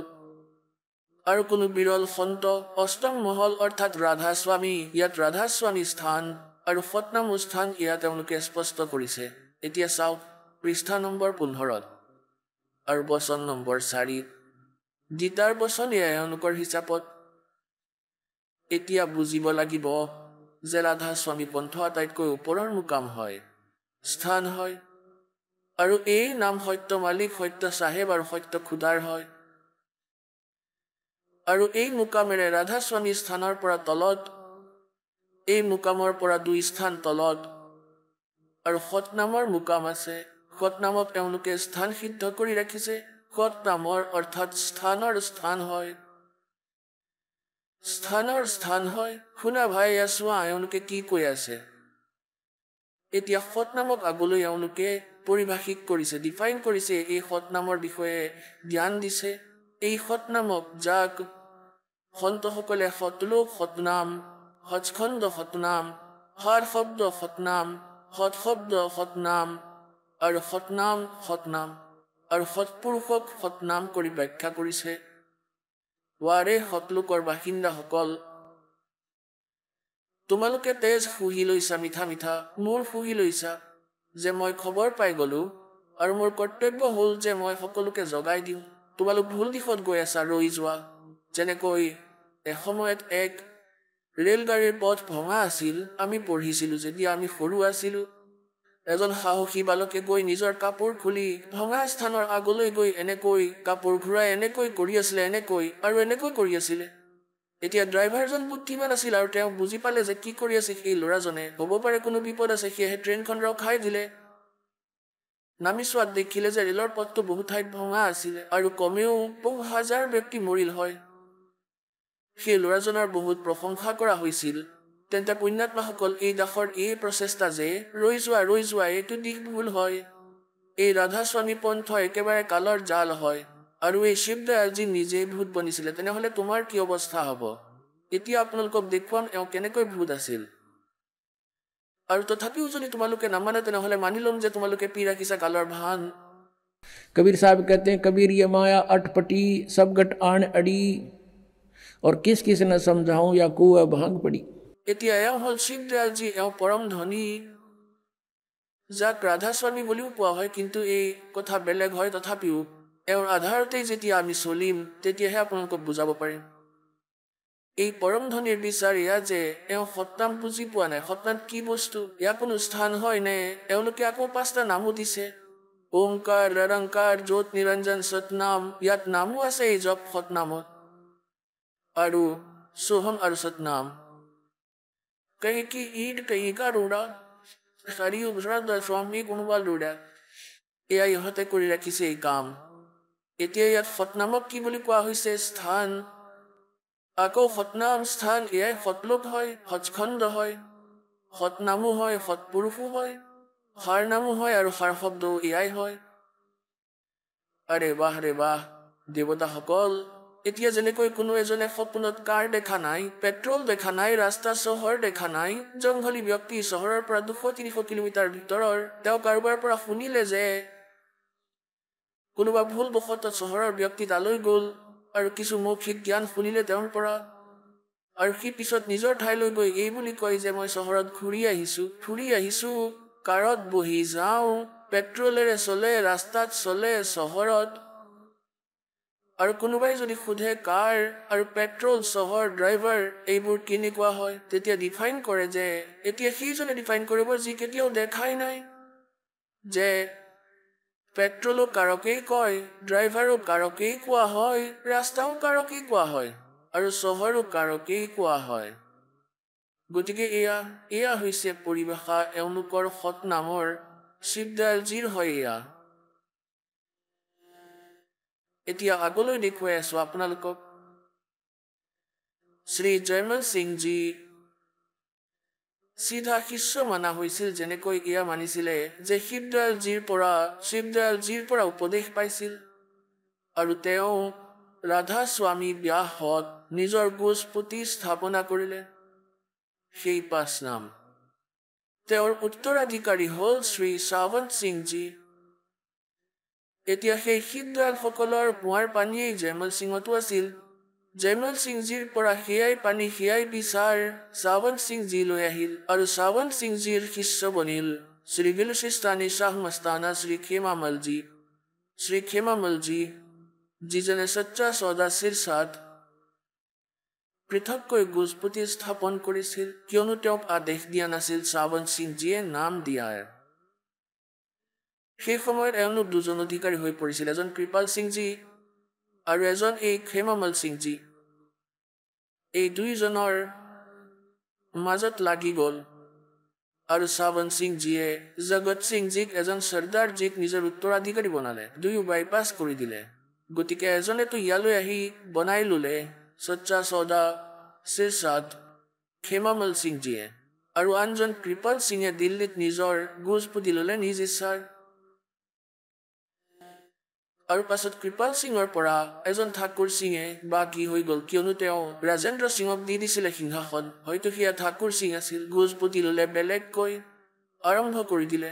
আৰু কোনো বিৰল সন্ত অষ্টম মহল অৰ্থাৎ ৰাধা স্বামী ইয়াত ৰাধা স্বামী স্থান আৰু সতনাম স্থান ইয়াত তেওঁলোকে স্পষ্ট কৰিছে এতিয়া চাওক পৃষ্ঠা নম্বৰ 15 আৰু বচন নম্বৰ 4 গীতাৰ বচন এওঁলোকৰ হিচাপত এতিয়া বুজিব লাগিব যে ৰাধা স্বামী পন্থ আটাইতকৈ ওপৰৰ মুকাম হয় স্থান হয় আৰু এই নাম সত্য মালিক সত্য চাহেব আৰু সত্য খুদাৰ হয় আৰু এই মুকামেৰে ৰাধা স্বামী স্থানৰ পৰা তলত এই মুকামৰ পৰা 2 স্থান তলত আৰু সতনামৰ মুকাম আছে সতনামক তেওঁলোকে স্থান সিদ্ধ কৰি ৰাখিছে সতনামৰ অৰ্থাৎ স্থানৰ স্থান হয় স্থানৰ স্থান হয় শুনা ভাই চোৱা এওঁলোকে কি কৈ আছে এতিয়া সতনামক আগলৈ এওঁলোকে পৰিভাষিক কৰিছে ডিফাইন কৰিছে এই সতনামৰ বিষয়ে জ্ঞান দিছে এই সতনামক যাক সন্তসকলে সতলোক সতনাম সৎখণ্ড সতনাম হৰ শব্দ সতনাম সৎ শব্দ সতনাম আৰু সতনাম সতনাম আৰু সৎপুৰুষক সতনাম কৰি ব্যাখ্যা কৰিছে ৱাৰে সতলোকৰ বাসিন্দাসকল তোমালোকে তেজ শুহি লৈছা মিঠা মিঠা মোৰ শুহি লৈছা যে মই খবৰ পাই গলো আৰু মোৰ কৰ্তব্য হ'ল যে মই সকলোকে জগাই দিওঁ তোমালোক ভুল দিশত গৈ আছা ৰৈ যোৱা যেনেকৈ এসময়ত এক ৰেলগাড়ীৰ পথ ভঙা আছিল আমি পঢ়িছিলো যেতিয়া আমি সৰু আছিলো এজন সাহসী বালকে গৈ নিজৰ কাপোৰ খুলি ভঙা স্থানৰ আগলৈ গৈ এনেকৈ কাপোৰ ঘূৰাই এনেকৈ কৰি আছিলে এনেকৈ আৰু এনেকৈ কৰি আছিলে এতিয়া ড্ৰাইভাৰজন বুদ্ধিমান আছিল আৰু তেওঁ বুজি পালে যে কি কৰি আছে সেই ল'ৰাজনে হ'ব পাৰে কোনো বিপদ আছে সেয়েহে ট্ৰেইনখন ৰখাই দিলে নামি চোৱাত দেখিলে যে ৰেলৰ পথটো বহু ঠাইত ভঙা আছিলে আৰু কমেও বহু হাজাৰ ব্যক্তি মৰিল হয় সেই ল'ৰাজনৰ বহুত প্ৰশংসা কৰা হৈছিল তেন্তে পুণ্যাত্মাসকল এই দাসৰ এই প্ৰচেষ্টা যে ৰৈ যোৱা এইটো দিশ ভুল হয় এই ৰাধা স্বামী পন্থ একেবাৰে কালৰ জাল হয় আৰু এই শিৱ দয়ালজী নিজে ভূত বনিছিলে তেনেহলে তোমাৰ কি অৱস্থা হ'ব এতিয়া আপোনালোকক দেখুৱাম এওঁ কেনেকৈ ভূত আছিল আৰু তথাপিও যদি তোমালোকে নামানে তেনেহলে মানি ল'ম যে তোমালোকে পি ৰাখিছা কালৰ ভান कबीर साहब कहते हैं कबीर ये माया अटपटी सब गट आन अड़ी और किस किस न समझाऊं या कुआ भांग पड़ी এতিয়া এওঁ হ'ল শিৱ দয়ালজী এওঁ পৰম ধনী যাক ৰাধা স্বামী বুলিও কোৱা হয় কিন্তু এই কথা বেলেগ হয় তথাপিও এওঁৰ আধাৰতেই যেতিয়া আমি চলিম তেতিয়াহে আপোনালোকক বুজাব পাৰিম এই পৰম ধনীৰ বিচাৰ এয়া যে এওঁ সতনাম বুজি পোৱা নাই সতনাম কি বস্তু ইয়াৰ কোনো স্থান হয় নে এওঁলোকে আকৌ 5টা নামো দিছে ওংকাৰ নিৰংকাৰ জ্যোত নিৰঞ্জন সতনাম ইয়াত নামো আছে এই জপ সতনামত আৰু সোহম আৰু সতনাম कहीं की ईट कहीं का रोड़ा सारी उपसरा स्वामी কোনোবা লোড়া এয়া ইহঁতে কৰি ৰাখিছে এই কাম এতিয়া ইয়াত সতনামক কি বুলি কোৱা হৈছে স্থান আকৌ সতনাম স্থান এয়াই সতলোক হয় সৎখণ্ড হয় সতনামো হয় সৎপুৰুষো হয় সাৰ নামো হয় আৰু সাৰ শব্দও এয়াই হয়। আৰে বাহ দেৱতাসকল, এতিয়া যেনেকৈ কোনো এজনে সপোনত কাৰ দেখা নাই, পেট্ৰল দেখা নাই, ৰাস্তা চহৰ দেখা নাই, জংঘলী ব্যক্তি চহৰৰ পৰা 200-300 কিলোমিটাৰ ভিতৰৰ, তেওঁ কাৰোবাৰ পৰা শুনিলে যে কোনোবা ভুলবশতঃ চহৰৰ ব্যক্তি তালৈ গ'ল আৰু কিছু মৌখিক জ্ঞান শুনিলে তেওঁৰ পৰা, আৰু সি পিছত নিজৰ ঠাইলৈ গৈ এই বুলি কয় যে মই চহৰত ঘূৰি আহিছো, কাৰত বহি যাওঁ, পেট্ৰলেৰে চলে, ৰাস্তাত চলে, চহৰত। আৰু কোনোবাই যদি সোধে কাৰ আৰু পেট্ৰল, চহৰ, ড্ৰাইভাৰ এইবোৰ কেনেকুৱা হয়, তেতিয়া ডিফাইন কৰে যে এতিয়া সিজনে ডিফাইন কৰিব যি কেতিয়াও দেখাই নাই, যে পেট্ৰলো কাৰকেই কয়, ড্ৰাইভাৰো কাৰকেই কোৱা হয়, ৰাস্তাও কাৰকেই কোৱা হয়, আৰু চহৰো কাৰকেই কোৱা হয়। গতিকে এয়া হৈছে পৰিভাষা এওঁলোকৰ সৎনামৰ, শিৱদয়ালজীৰ হয় এয়া। এতিয়া আগলৈ দেখুৱাই আছো আপোনালোকক। শ্ৰী জয়মল সিংজী চিধা শিষ্য মানা হৈছিল, যেনেকৈ এয়া মানিছিলে যে শিৱদয়ালজীৰ পৰা উপদেশ পাইছিল, আৰু তেওঁ ৰাধা স্বামী ব্যাসত নিজৰ গোজপুতি স্থাপনা কৰিলে। সেই 5 নাম। তেওঁৰ উত্তৰাধিকাৰী হ'ল শ্ৰী সাৱন্ত সিংজী। এতিয়া সেই শিৱদয়ালসকলৰ কুঁৱাৰ পানীয়েই জয়মল সিঙতো আছিল। জয়মল সিংজীৰ পৰা সেয়াই পানী, সেয়াই বিচাৰ সাৱন্ত সিংজী লৈ আহিল, আৰু সাৱন্ত সিংজীৰ শিষ্য বনিল শ্ৰী বিলুচিস্তানী শাহ মস্তানা শ্ৰী খেমামলজী, যিজনে সচ্চা সৌদা শিৰসাত পৃথককৈ গোজপুতি স্থাপন কৰিছিল, কিয়নো তেওঁক আদেশ দিয়া নাছিল সাৱন্ত সিংজীয়ে নাম দিয়াৰ। সেই সময়ত এওঁলোক 2জন অধিকাৰী হৈ পৰিছিল, এজন কৃপাল সিংজী আৰু এজন এই খেমামল সিংজী। এই 2জনৰ মাজত লাগি গ'ল, আৰু সাৱন্ত সিংজীয়ে জগত সিংজীক, এজন চৰ্দাৰজীক নিজৰ উত্তৰাধিকাৰী বনালে, 2 বাইপাছ কৰি দিলে। গতিকে এজনেতো ইয়ালৈ আহি বনাই ললে সচ্চা সৌদা শিৰসাত খেমামল সিংজীয়ে, আৰু আনজন কৃপাল সিঙে দিল্লীত নিজৰ গোজপুতি ললে নিজ ইচ্ছাৰ। আৰু পাছত কৃপাল সিঙৰ পৰা এজন ঠাকুৰ সিঙে বা কি হৈ গ'ল, কিয়নো তেওঁ ৰাজেন্দ্ৰ সিঙক দি দিছিলে সিংহাসন, হয়তো সেয়া ঠাকুৰ সিং আছিল, গোজপুতি ললে বেলেগকৈ আৰম্ভ কৰি দিলে।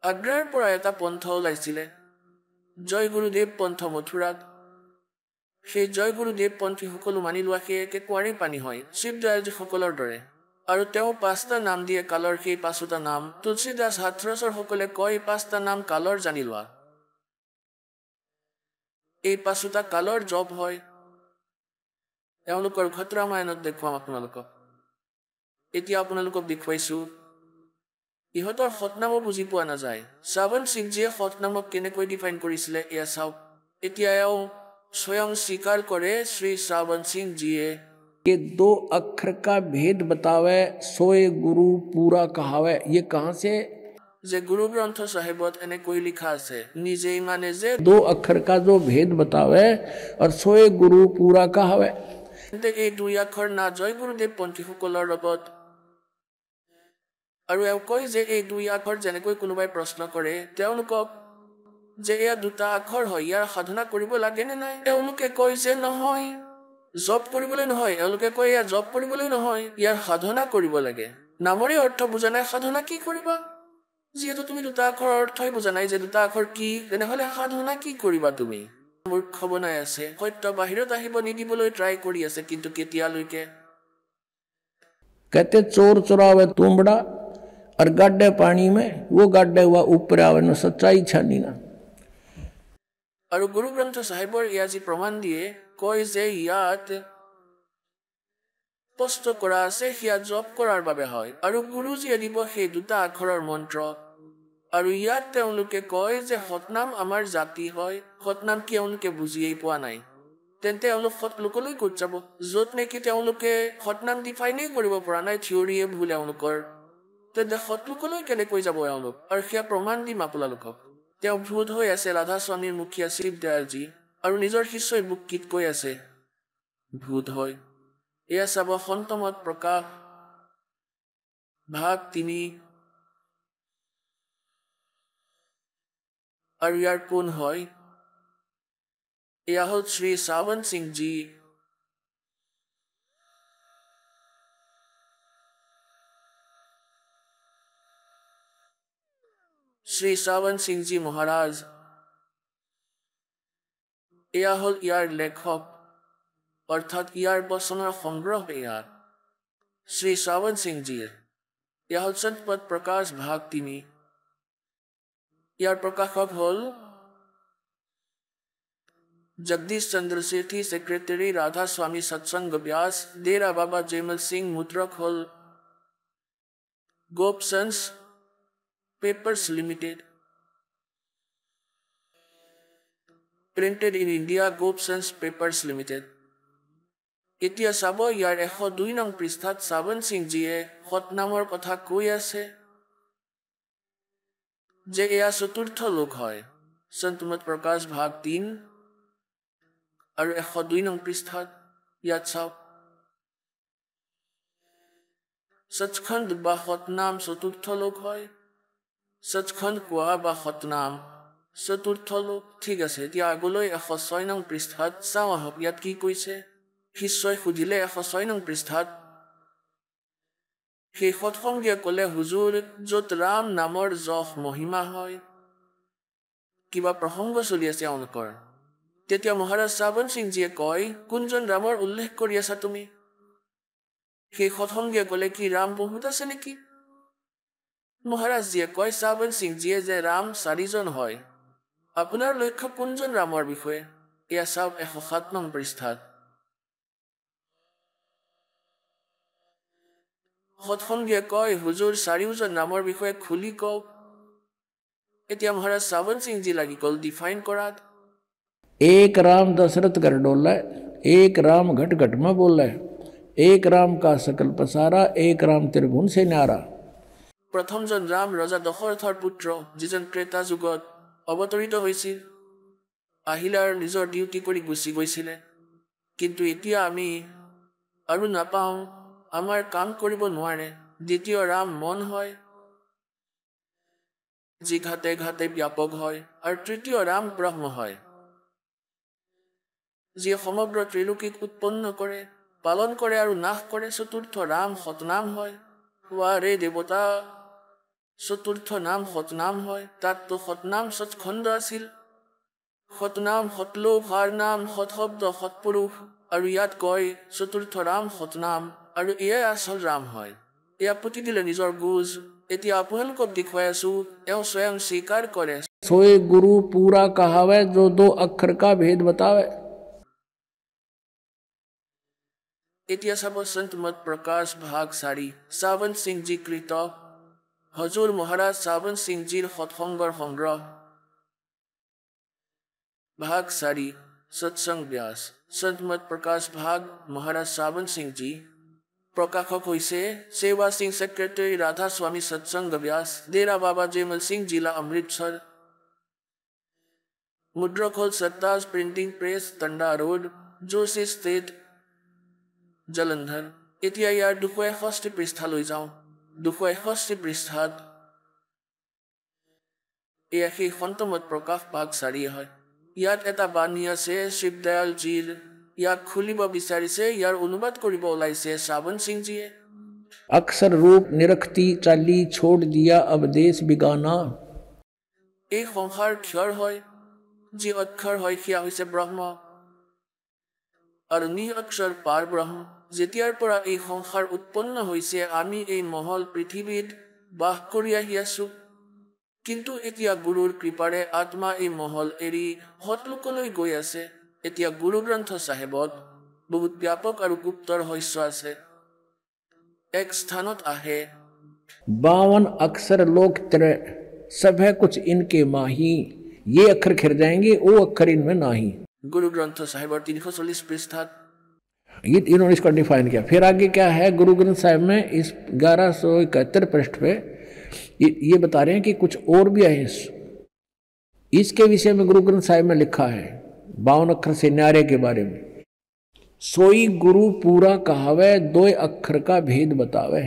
আগ্ৰাৰ পৰা এটা পন্থ ওলাইছিলে, জয় গুৰুদেৱ পন্থ মথুৰাত। সেই জয় গুৰুদেৱ পন্থী সকলো মানি লোৱা সেই একে কুঁৱাৰেই পানী হয়, শিৱদয়ালজীসকলৰ দৰে। আৰু তেওঁ 5টা নাম দিয়ে কালৰ, সেই 5টা নাম তুলসীদাস হাথৰসৰ সকলে কয় 5টা নাম কালৰ জানি লোৱা। এই 5টা কালৰ জপ হয়। এওঁলোকৰ ঘটৰামায়ণত দেখুৱাম আপোনালোকক। এতিয়া আপোনালোকক দেখুৱাইছো। ইহঁতৰ সৎনামো বুজি পোৱা নাযায়। সাৱন্ত সিংজীয়ে সৎনামক কেনেকৈ ডিফাইন কৰিছিলে এয়া চাওক। এতিয়া এওঁ স্বয়ং স্বীকাৰ কৰে শ্ৰী সাৱন্ত সিংজীয়ে ये 2 अक्षर का भेद बतावे, सोए गुरु पूरा कहावे। ये कहाँ से? যে গুৰু গ্ৰন্থ চাহেবত এনেকৈ লিখা আছে, নিজেই মানে যে 2 अक्षर का जो भेद बतावे और सोए गुरु पूरा कहावे। এই 2 আখৰ না জয় গুৰুদেৱ পন্থীসকলৰ লগত। আৰু এওঁ কয় যে এই 2 আখৰ যেনেকৈ কোনোবাই প্ৰশ্ন কৰে তেওঁলোকক যে এয়া 2টা আখৰ হয়, ইয়াৰ সাধনা কৰিব লাগে নে নাই, তেওঁলোকে কয় যে নহয়, জপ কৰিবলৈ নহয়। এওঁলোকে কয় এয়া জপ কৰিবলৈ নহয়, ইয়াৰ সাধনা কৰিব লাগে। নামৰে অৰ্থ বুজা নাই, সাধনা কি কৰিবা? যিহেতু তুমি 2টা আখৰৰ অৰ্থই বুজা নাই যে 2টা আখৰ কি, তেনেহলে সাধনা কি কৰিবা তুমি? মূৰ্খ বনাই আছে, সত্য বাহিৰত আহিব নিদিবলৈ ট্ৰাই কৰি আছে, কিন্তু কেতিয়ালৈকে? कहते चोर चुरावे तुमड़ा और गाड्डे पानी में, वो गाड्डे हुआ ऊपर आवे न सच्चाई छानी ना। আৰু গুৰু গ্ৰন্থ চাহেবৰ এয়া যি প্ৰমাণ দিয়ে, কয় যে ইয়াত স্পষ্ট কৰা আছে সেয়া জপ কৰাৰ বাবে হয়, আৰু গুৰুজীয়ে দিব সেই 2টা আখৰৰ মন্ত্ৰ। আৰু ইয়াত তেওঁলোকে কয় যে সৎনাম আমাৰ জাতি হয়। সৎনাম কি এওঁলোকে বুজিয়েই পোৱা নাই, তেন্তে এওঁলোক সৎলোকলৈ ক'ত যাব? য'ত নেকি তেওঁলোকে সৎনাম ডিফাইনেই কৰিব পৰা নাই, থিয়ৰিয়ে ভুল এওঁলোকৰ, তেন্তে সৎলোকলৈ কেনেকৈ যাব এওঁলোক? আৰু সেয়া প্ৰমাণ দিম আপোনালোকক। তেওঁ ভূত হৈ আছে ৰাধা স্বামীৰ মুখীয়া শিৱদয়ালজী, আৰু নিজৰ শিষ্যই বুকীত কৈ আছে ভূত হয়। এয়া চাব সন্তমত প্ৰকাশ ভাগ 3। আৰু ইয়াৰ কোন হয়? এয়া হ'ল শ্ৰী শ্ৰাৱণ সিংজী। শ্ৰী শ্ৰাৱণ সিংজী মহাৰাজ, এয়া হ'ল ইয়াৰ লেখক, অৰ্থাৎ ইয়াৰ বচনৰ সংগ্ৰহ। এয়া শ্ৰী শ্ৰাৱণ সিংজীৰ। এয়া হ'ল সন্ত পদ প্ৰকাশ ভাগ 3। ইয়াৰ প্ৰকাশক হ'ল जगदीश चंद्र सेठी, सेक्रेटरी राधा स्वामी सत्संग व्यास, डेरा बाबा जयमल सिंह। मुद्रक होल Gopsons papers limited, printed in India, Gopsons papers limited. এতিয়া চাব ইয়াৰ 102 নং পৃষ্ঠাত শ্ৰাৱণ সিংজীয়ে সতনামৰ কথা কৈ আছে যে এয়া চতুৰ্থ লোক হয়। সন্তমত প্ৰকাশ ভাগ 3 আৰু 102 নং পৃষ্ঠাত ইয়াত চাওক, সচখণ্ড বা সতনাম চতুৰ্থ লোক হয়। সচখণ্ড কোৱা বা সতনাম চতুৰ্থ লোক। ঠিক আছে, এতিয়া আগলৈ 106 নং পৃষ্ঠাত চাওঁ আহক ইয়াত কি কৈছে। শিষ্যই সুধিলে 106 নং পৃষ্ঠাত, সেই সৎসংগীয়ে ক'লে, হুজুৰ, য'ত ৰাম নামৰ যশ মহিমা হয়, কিবা প্ৰসংগ চলি আছে এওঁলোকৰ। তেতিয়া মহাৰাজ শ্ৰাৱণ সিংজীয়ে কয়, কোনজন ৰামৰ উল্লেখ কৰি আছা তুমি? সেই সৎসংগীয়ে ক'লে, কি ৰাম বহুত আছে নেকি? মহাৰাজজীয়ে কয় শ্ৰাৱণ সিংজীয়ে যে ৰাম 4জন হয়। আপোনাৰ লক্ষ্য কোনজন ৰামৰ বিষয়ে? এয়া চাওক 107 নং পৃষ্ঠাত। সৎসংগীয়ে কয়, হুজুৰ, 4জন ৰামৰ বিষয়ে খুলি কওক। এতিয়া মহাৰাজ শ্ৰাৱণ সিংজী লাগি গ'ল ডিফাইন কৰাত। एक राम दशरथ कर डोला, एक राम घट घट में बोला, एक राम का सकल पसारा, एक राम त्रिगुण से न्यारा। প্ৰথমজন ৰাম ৰজা দশৰথৰ পুত্ৰ, যিজন ত্ৰেতা যুগত অৱতৰিত হৈছিল, আহিলে আৰু নিজৰ ডিউটি কৰি গুচি গৈছিলে। কিন্তু এতিয়া আমি আৰু নাপাওঁ, আমাৰ কাম কৰিব নোৱাৰে। দ্বিতীয় ৰাম মন হয়, যি ঘাটে ঘাটে ব্যাপক হয়। আৰু তৃতীয় ৰাম ব্ৰহ্ম হয়, যিয়ে সমগ্ৰ ত্ৰিলোকীক উৎপন্ন কৰে, পালন কৰে আৰু নাশ কৰে। চতুৰ্থ ৰাম সতনাম হয়। ৰে দেৱতা, চতুৰ্থ নাম সতনাম হয়। তাততো সতনাম সৎখণ্ড আছিল। সতনাম সতলোক, হাৰ নাম সৎশব্দ সৎপুৰুষ। আৰু ইয়াত কয় চতুৰ্থ ৰাম সতনাম, আৰু এয়াই আচল ৰাম হয়। এয়া পুতি দিলে নিজৰ গুজ। এতিয়া আপোনালোকক দেখুৱাই আছো, এওঁ স্বয়ং স্বীকাৰ কৰে। सोए गुरु पूरा कहावे, जो 2 अक्षर का भेद बतावे। এতিয়া চাব সন্তমত প্ৰকাশ ভাগ 4, শ্ৰাৱণ সিংজী কৃত। হজুৰ মহাৰাজ শ্ৰাৱণ সিংজীৰ সৎসংগৰ সংগ্ৰহ। ভাগ 4, সৎসংগ ব্যাস। সন্তমত প্ৰকাশ ভাগ মহাৰাজ শ্ৰাৱণ সিংজী। প্ৰকাশক হৈছে সেৱা সিং, সেক্ৰেটাৰী ৰাধা স্বামী সৎসংগ ব্যাস, ডেৰা বাবা জয়মল সিং, জিলা অমৃতসৰ। মুদ্ৰক হ'ল সত্তাজ printing press, Tanda road, Joshi state, Jalandhar. এতিয়া ইয়াৰ 261 পৃষ্ঠালৈ যাওঁ। 261 পৃষ্ঠাত এয়া সেই সন্তমত প্ৰকাশ ভাগ 4 হয়। ইয়াত এটা বাণী আছে শিৱদয়ালজীৰ। ইয়াক খুলিব বিচাৰিছে, ইয়াৰ অনুবাদ কৰিব ওলাইছে শ্ৰাৱণ সিংজীয়ে। अक्षर रूप निरखती चाली, छोड़ दिया अब देश बिगाना। এই সংসাৰ ক্ষৰ হয়, যি অক্ষৰ হয় সেয়া হৈছে ব্ৰহ্ম, আৰু নি অক্ষৰ পাৰ ব্ৰহ্ম। যেতিয়াৰ পৰা এই সংসাৰ উৎপন্ন হৈছে, আমি এই মহল পৃথিৱীত বাস কৰি আহি আছো। কিন্তু এতিয়া গুৰুৰ কৃপাৰে আত্মা এই মহল এৰি সৎলোকলৈ গৈ আছে। এতিয়া গুৰু গ্ৰন্থ চাহেবত বহুত ব্যাপক আৰু গুপ্ত ৰহস্য আছে। এক স্থানত আহে 52 अक्षर लोक त्रय, सब है कुछ इनके माही, ये अक्षर खिर जाएंगे, वो अक्षर इनमें नाही। गुरु ग्रंथ साहिबर 340 पृष्ठात ये इन्होंने इसका डिफाइन किया। फिर आगे क्या है गुरु ग्रंथ साहिब में, इस 1171 पृष्ठ पे ये बता रहे हैं कि कुछ और भी है। इसके विषय में गुरु ग्रंथ साहिब में लिखा है 52 अक्षर से न्यारे के बारे में। सोई गुरु पूरा कहावे, 2 अक्षर का भेद बतावे,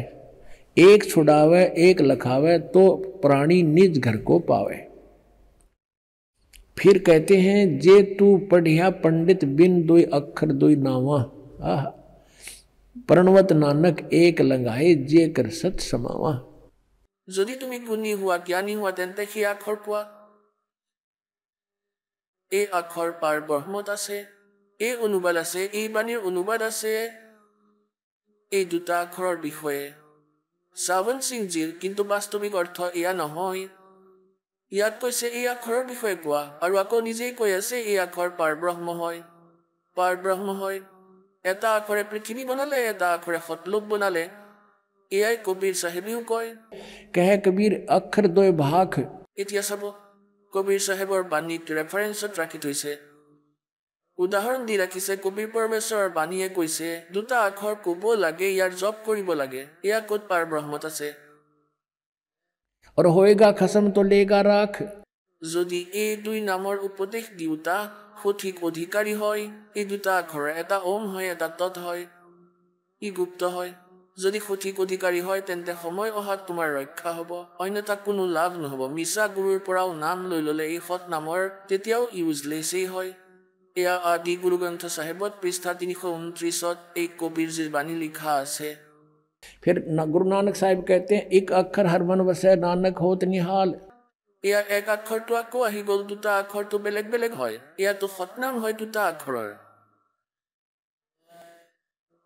एक छुड़ावे एक लखावे, तो प्राणी निज घर को पावे। फिर कहते हैं जे तू पढ़िया पंडित बिन दुई अक्षर दुई नावा, आह प्रणवत नानक एक लंगाए जे कर सत समावा। যদি তুমি গুণী হোৱা জ্ঞানী হোৱা তেন্তে সেই আখৰ পোৱা। এই আখৰ পাৰ ব্ৰহ্মত আছে, এই অনুবাদ আছে, এই বাণীৰ অনুবাদ আছে এই দুটা আখৰৰ বিষয়ে শ্ৰাৱণ সিংজীৰ, কিন্তু বাস্তৱিক অৰ্থ এয়া নহয়। ইয়াত কৈছে এই আখৰৰ বিষয়ে কোৱা, আৰু আকৌ নিজেই কৈ আছে এই আখৰ পাৰ ব্ৰহ্ম হয়, পাৰ ব্ৰহ্ম হয়। এটা আখৰে পৃথিৱী বনালে, এটা আখৰে সতলোক বনালে, এয়াই কবিৰ চাহেবেও কয়। कह कबीर अक्षर दोय भाख। এতিয়া চাব কবিৰ চাহেবৰ বাণীক ৰেফাৰেঞ্চত ৰাখি থৈছে, উদাহৰণ দি ৰাখিছে। কবিৰ পৰমেশ্বৰৰ বাণীয়ে কৈছে দুটা আখৰ ক'ব লাগে, ইয়াৰ জপ কৰিব লাগে। এয়া ক'ত পাৰ ব্ৰহ্মত আছে। और होएगा खसम तो लेगा राख। যদি এই দুই নামৰ উপদেশ দিওঁতা সঠিক অধিকাৰী হয়, এই দুটা আখৰ এটা ওম হয়, এটা তৎ হয়, ই গুপ্ত হয়। যদি সঠিক অধিকাৰী হয় তেন্তে সময় অহাত তোমাৰ ৰক্ষা হ'ব, অন্যথা কোনো লাভ নহ'ব। মিছা গুৰুৰ পৰাও নাম লৈ ল'লে এই সৎ নামৰ তেতিয়াও ইউজলেছেই হয়। এয়া আদি গুৰু গ্ৰন্থ চাহেবত পৃষ্ঠা 329 এই কবিৰজীৰ বাণী লিখা আছে। फिर गुरु नानक साहिब कहते हैं एक अक्षर हर मन वसै नानक होत निहाल। এয়া এক আখৰটো আকৌ আহি গ'ল, দুটা আখৰটো বেলেগ বেলেগ হয়। এয়াতো সৎনাম হয় দুটা আখৰৰ,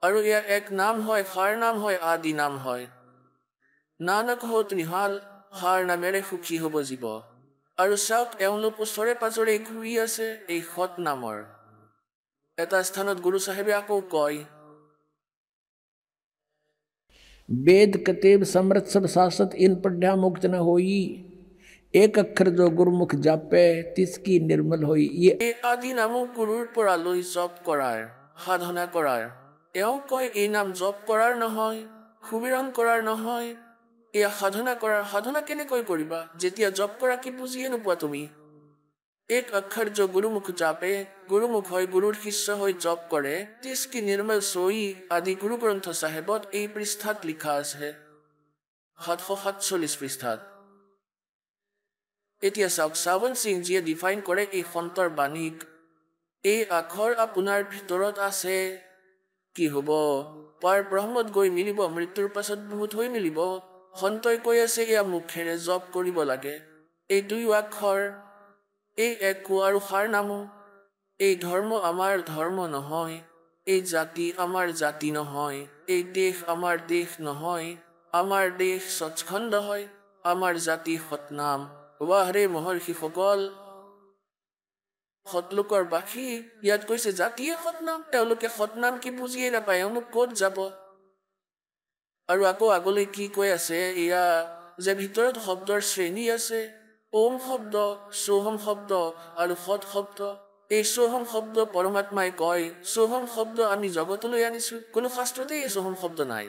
আৰু এয়া এক নাম হয়, সাৰ নাম হয়, আদি নাম হয়। নানক হত নিহাল, সাৰ নামেৰে সুখী হ'ব জীৱ। আৰু চাওক এওঁলোক ওচৰে পাজৰে ঘূৰি আছে এই সৎ নামৰ। এটা স্থানত গুৰু চাহেবে আকৌ কয় वेद कतेब समृत सब शासत इन पढ़्या मुक्त न होई, एक अक्षर जो गुरुमुख जापे तिसकी निर्मल होई। ये এই আদি নামক গুৰুৰ পৰা লৈ জপ কৰাৰ, সাধনা কৰাৰ। এওঁ কয় এই নাম জপ কৰাৰ নহয়, সুবিৰণ কৰাৰ নহয়, এয়া সাধনা কৰাৰ। সাধনা কেনেকৈ কৰিবা যেতিয়া জপ কৰা কি বুজিয়ে নোপোৱা তুমি। এক অক্ষৰ जो গুৰুমুখ জাপে, গুৰুমুখ হয়, গুৰুৰ শিষ্য হৈ জপ কৰে, তিসকি নিৰ্মল সই আদি গুৰু গ্ৰন্থ চাহেবত এই পৃষ্ঠাত লিখা আছে, 747 পৃষ্ঠাত। এতিয়া চাওক শ্ৰাৱণ সিংজীয়ে ডিফাইন কৰে এই সন্তৰ বাণীক। এই আখৰ আপোনাৰ ভিতৰত আছে, কি হ'ব পাৰ ব্ৰহ্মত গৈ মিলিব, মৃত্যুৰ পাছত বহুত হৈ মিলিব। সন্তই কৈ আছে এয়া মুখেৰে জপ কৰিব লাগে। এই দুই আখৰ, এই একো আৰু সাৰ নামো। এই ধৰ্ম আমাৰ ধৰ্ম নহয়, এই জাতি আমাৰ জাতি নহয়, এই দেশ আমাৰ দেশ নহয়, আমাৰ দেশ সচ্খণ্ড হয়, আমাৰ জাতি সতনাম। ৱাহৰে মহৰ্ষিসকল, সতলোকৰ বাসী, ইয়াত কৈছে জাতিয়ে সতনাম। তেওঁলোকে সতনাম কি বুজিয়ে নাপায়, এওঁলোক ক'ত যাব। আৰু আকৌ আগলৈ কি কৈ আছে, এয়া যে ভিতৰত শব্দৰ শ্ৰেণী আছে, ওম শব্দ, সোহম শব্দ আৰু সৎ শব্দ। এই সোহম শব্দ পৰমাত্মাই কয়, সোহম শব্দ আমি জগতলৈ আনিছো। কোনো শাস্ত্ৰতে এই সোহম শব্দ নাই।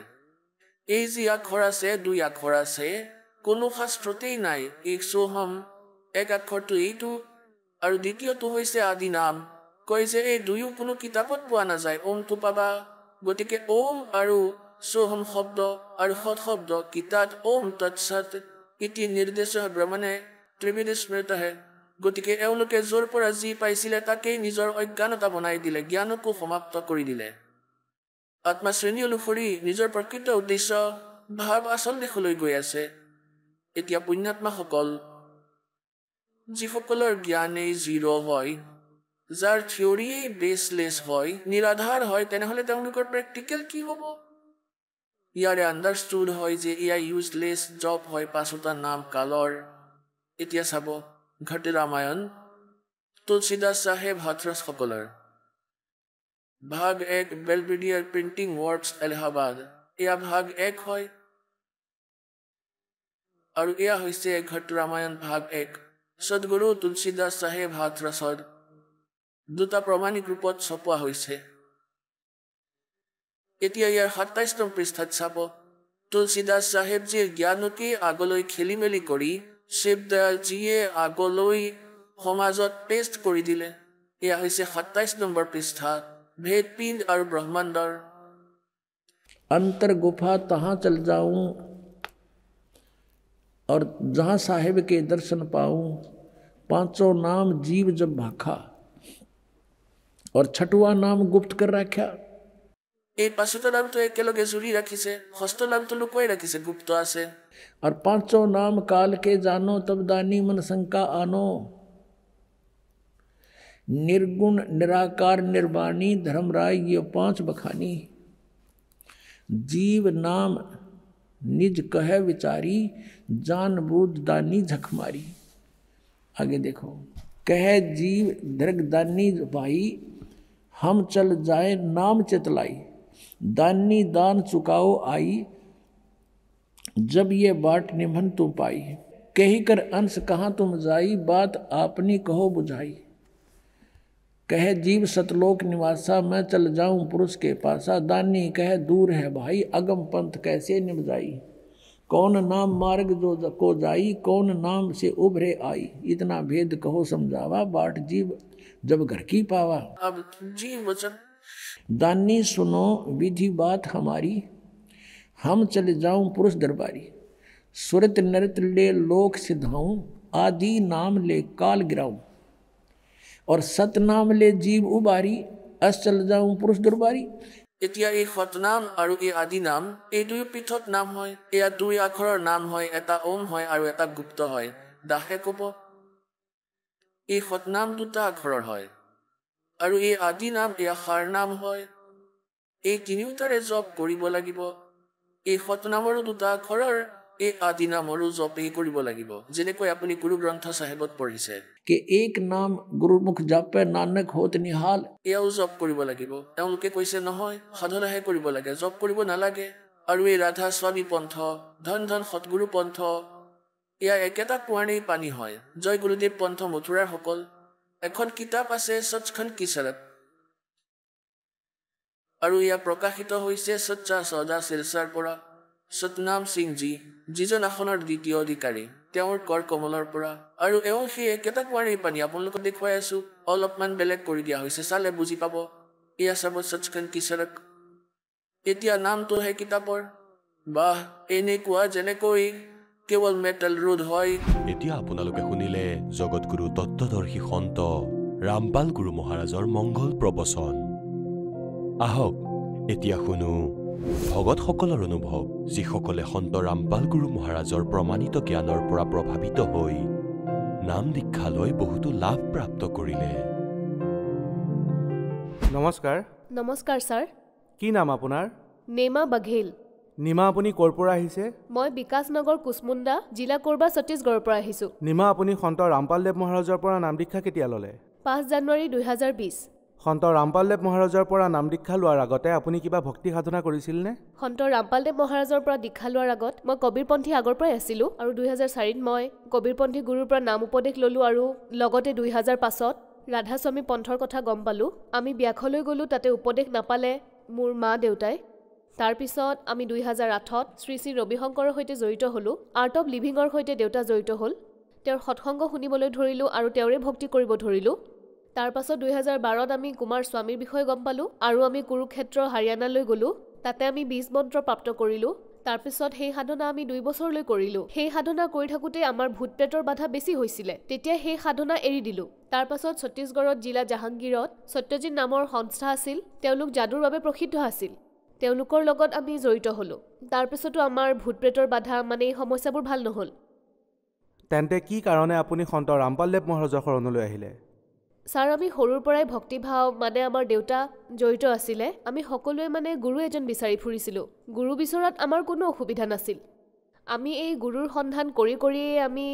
এই যি আখৰ আছে, দুই আখৰ আছে, কোনো শাস্ত্ৰতেই নাই এই সোহম। এক আখৰটো এইটো, আৰু দ্বিতীয়টো হৈছে আদি নাম। কয় যে এই দুয়ো কোনো কিতাপত পোৱা নাযায়, ওমটো পাবা। গতিকে ওম আৰু সোহম শব্দ আৰু সৎ শব্দ কিতাত ওম তৎসৎ ইতি নিৰ্দেশ ব্ৰহ্মণে ত্ৰিবিধ স্মৃতহে। গতিকে এওঁলোকে য'ৰ পৰা যি পাইছিলে তাকেই নিজৰ অজ্ঞানতা বনাই দিলে, জ্ঞানকো সমাপ্ত কৰি দিলে। আত্মাশ্ৰেণী অনুসৰি নিজৰ প্ৰকৃত উদ্দেশ্য ভাৱ আচল দিশলৈ গৈ আছে। এতিয়া পুণ্যাত্মাসকল, যিসকলৰ জ্ঞানেই জিৰ' হয়, যাৰ থিয়ৰিয়েই বেছলেছ হয়, নিৰাধাৰ হয়, তেনেহ'লে তেওঁলোকৰ প্ৰেক্টিকেল কি হ'ব। ইয়াৰে আণ্ডাৰষ্টুড হয় যে এয়া ইউজলেছ জব হয়, পাছোতা নাম কালৰ। এতিয়া চাব ঘট ৰামায়ণ, তুলসীদাস চাহেব হাথৰছসকলৰ, ভাগ 1 বেলবেডিয়াৰ প্ৰিণ্টিং ৱৰ্কছ এলাহাবাদ। এয়া ভাগ 1 হয়, আৰু এয়া হৈছে ঘট ৰামায়ণ ভাগ 1, সদগুৰু তুলসীদাস চাহেব হাথৰছৰ দুটা প্ৰমাণিক ৰূপত ছপোৱা হৈছে। এতিয়া ইয়াৰ 27 নং পৃষ্ঠাত চাব, তুলসীদাস চাহেবজীৰ জ্ঞানকে আগলৈ খেলি মেলি কৰি শিৱদয়ালজীয়ে আগলৈ সমাজত পেষ্ট কৰি দিলে। এয়া হৈছে 27 নম্বৰ পৃষ্ঠা, ভেদপিণ্ড আৰু ব্ৰহ্মাণ্ডৰ। अंतर गुफा तहाँ चल जाऊं और जहाँ साहिब के दर्शन पाऊं, पांचों नाम जीव जब भाखा और छठवां नाम गुप्त कर रखा। এই পাঁচোটা নামটো একেলগে জুৰি ৰাখিছে, ষষ্ঠ নামটো লুকুৱাই ৰাখিছে, গুপ্ত আছে। और पांचों नाम काल के जानो तब दानी मन शंका आनो। निर्गुण निराकार निर्वाणी धर्मराय ये पांच बखानी। जीव नाम निज कह विचारी जान बूझ दानी झक मारी। आगे देखो, कह जीव दृगदानी भाई हम चल जाए नाम चितलाई। दानी दान चुकाओ आई जब ये बाट निमन तुम पाई। कही कर अंश कहाँ तुम जाई बात आपनी कहो बुझाई। कह जीव सतलोक निवासा मैं चल जाऊं पुरुष के पासा। दानी कह दूर है भाई अगम पंथ कैसे निभ जाई। कौन नाम मार्ग जो को जाई कौन नाम से उभरे आई। इतना भेद कहो समझावा बाट जीव जब घर की पावा। अब जीव वचन दानी सुनो विधि बात हमारी हम चले जाऊं पुरुष दरबारी। सुरत नृत ले लोक सिधाऊं आदि नाम ले काल गिराऊं। और सत नाम ले जीव उबारी अस चल जाऊं पुरुष दरबारी। এতিয়া এই সতনাম আৰু এই আদি নাম এই দুই পৃথক নাম হয়। এয়া দুই আখৰৰ নাম হয়, এটা ওম হয় আৰু এটা গুপ্ত হয়। দাসে ক'ব এই সতনাম দুটা আখৰৰ হয় আৰু এই আদি নাম এয়া সাৰ নাম হয়। এই তিনিওটাৰে জপ কৰিব লাগিব। এই সতনামৰো দুটা আখৰৰ, এই আদি নামৰো জপেই কৰিব লাগিব, যেনেকৈ আপুনি গুৰু গ্ৰন্থ চাহেবত পঢ়িছে कि एक नाम गुरुमुख जापे नानक होत निहाल। এয়াও জপ কৰিব লাগিব। তেওঁলোকে কৈছে নহয়, সাধনাহে কৰিব লাগে, জপ কৰিব নালাগে। আৰু এই ৰাধা স্বামী পন্থ, ধন ধন সৎগুৰু পন্থ, এয়া একেটা কুঁৱাৰেই পানী হয়। জয় গুৰুদেৱ পন্থ মথুৰাৰ সকল। এখন কিতাপ আছে সচখণ্ড কি চৰক, আৰু এয়া প্ৰকাশিত হৈছে সচ্চা সদা শিলচাৰ পৰা। সতনাম সিংজী যিজন আসনৰ দ্বিতীয় অধিকাৰী, তেওঁৰ কৰ কমলৰ পৰা। আৰু এওঁ সেই একেটা কুঁৱাৰেই পানী আপোনালোকক দেখুৱাই আছো, অলপমান বেলেগ কৰি দিয়া হৈছে, চালে বুজি পাব। এয়া চাব সচখণ্ড কি চৰক। এতিয়া নামটোহে কিতাপৰ। বাহ, এনেকুৱা যেনেকৈ কেৱল মেটেল ৰোড হয়। এতিয়া আপোনালোকে শুনিলে জগতগুৰু তত্ত্বদৰ্শী সন্ত ৰামপাল গুৰু মহাৰাজৰ মংগল প্ৰবচন। আহক এতিয়া শুনো ভগতসকলৰ অনুভৱ, যিসকলে সন্ত ৰামপাল গুৰু মহাৰাজৰ প্ৰমাণিত জ্ঞানৰ পৰা প্ৰভাৱিত হৈ নাম দীক্ষা লৈ বহুতো লাভ প্ৰাপ্ত কৰিলে। নমস্কাৰ। নমস্কাৰ ছাৰ। কি নাম আপোনাৰ? নেমা বাঘেল। নিমা, আপুনি ক'ৰ পৰা আহিছে? মই বিকাশনগৰ কুছমুণ্ডা, জিলা কোৰবা, ছত্তীশগড়ৰ পৰা আহিছোঁ। নিমা, আপুনি সন্ত ৰামপালদেৱ মহাৰাজৰ পৰা নাম দীক্ষা কেতিয়া ল'লে? 5 জানুৱাৰী 2020। সন্ত ৰামপালদেৱ মহাৰাজৰ পৰা নাম দীক্ষা লোৱাৰ আগতে আপুনি কিবা ভক্তি সাধনা কৰিছিলনে? সন্ত ৰামপালদেৱ মহাৰাজৰ পৰা দীক্ষা লোৱাৰ আগত মই কবিৰপন্থী আগৰ পৰাই আছিলোঁ, আৰু 2004ত মই কবিৰপন্থী গুৰুৰ পৰা নাম উপদেশ ল'লোঁ, আৰু লগতে 2005ত ৰাধাস্বামী পন্থৰ কথা গম পালোঁ। আমি ব্যাসলৈ গ'লোঁ, তাতে উপদেশ নাপালে মোৰ মা দেউতাই। তাৰপিছত আমি 2008ত শ্ৰী শ্ৰী ৰবিশংকৰৰ সৈতে জড়িত হ'লোঁ। আৰ্ট অৱ লিভিঙৰ সৈতে দেউতা জড়িত হ'ল। তেওঁৰ সৎসংগ শুনিবলৈ ধৰিলোঁ আৰু তেওঁৰে ভক্তি কৰিব ধৰিলোঁ। তাৰপাছত 2012ত আমি কুমাৰ স্বামীৰ বিষয়ে গম পালোঁ, আৰু আমি কুৰুক্ষেত্ৰ হাৰিয়ানালৈ গ'লোঁ। তাতে আমি 20 মন্ত্ৰ প্ৰাপ্ত কৰিলোঁ। তাৰপিছত সেই সাধনা আমি 2 বছৰলৈ কৰিলোঁ। সেই সাধনা কৰি থাকোঁতে আমাৰ ভূত প্ৰেতৰ বাধা বেছি হৈছিলে, তেতিয়া সেই সাধনা এৰি দিলোঁ। তাৰপাছত ছত্তীশগড়ত জিলা জাহাংগীৰত সত্যজিৎ নামৰ সংস্থা আছিল, তেওঁলোক যাদুৰ বাবে প্ৰসিদ্ধ আছিল। তেওঁলোকৰ লগত আমি জড়িত হ'লোঁ। তাৰপিছতো আমাৰ ভূত প্ৰেতৰ বাধা, মানে এই সমস্যাবোৰ ভাল নহ'ল। তেন্তে কি কাৰণে আপুনি সন্ত ৰামপালদেৱ মহাৰাজৰ শৰণলৈ আহিলে? ছাৰ, আমি সৰুৰ পৰাই ভক্তিভাৱ, মানে আমাৰ দেউতা জড়িত আছিলে। আমি সকলোৱে মানে গুৰু এজন বিচাৰি ফুৰিছিলোঁ। গুৰু বিচৰাত আমাৰ কোনো অসুবিধা নাছিল। আমি এই গুৰুৰ সন্ধান কৰি কৰিয়েই আমি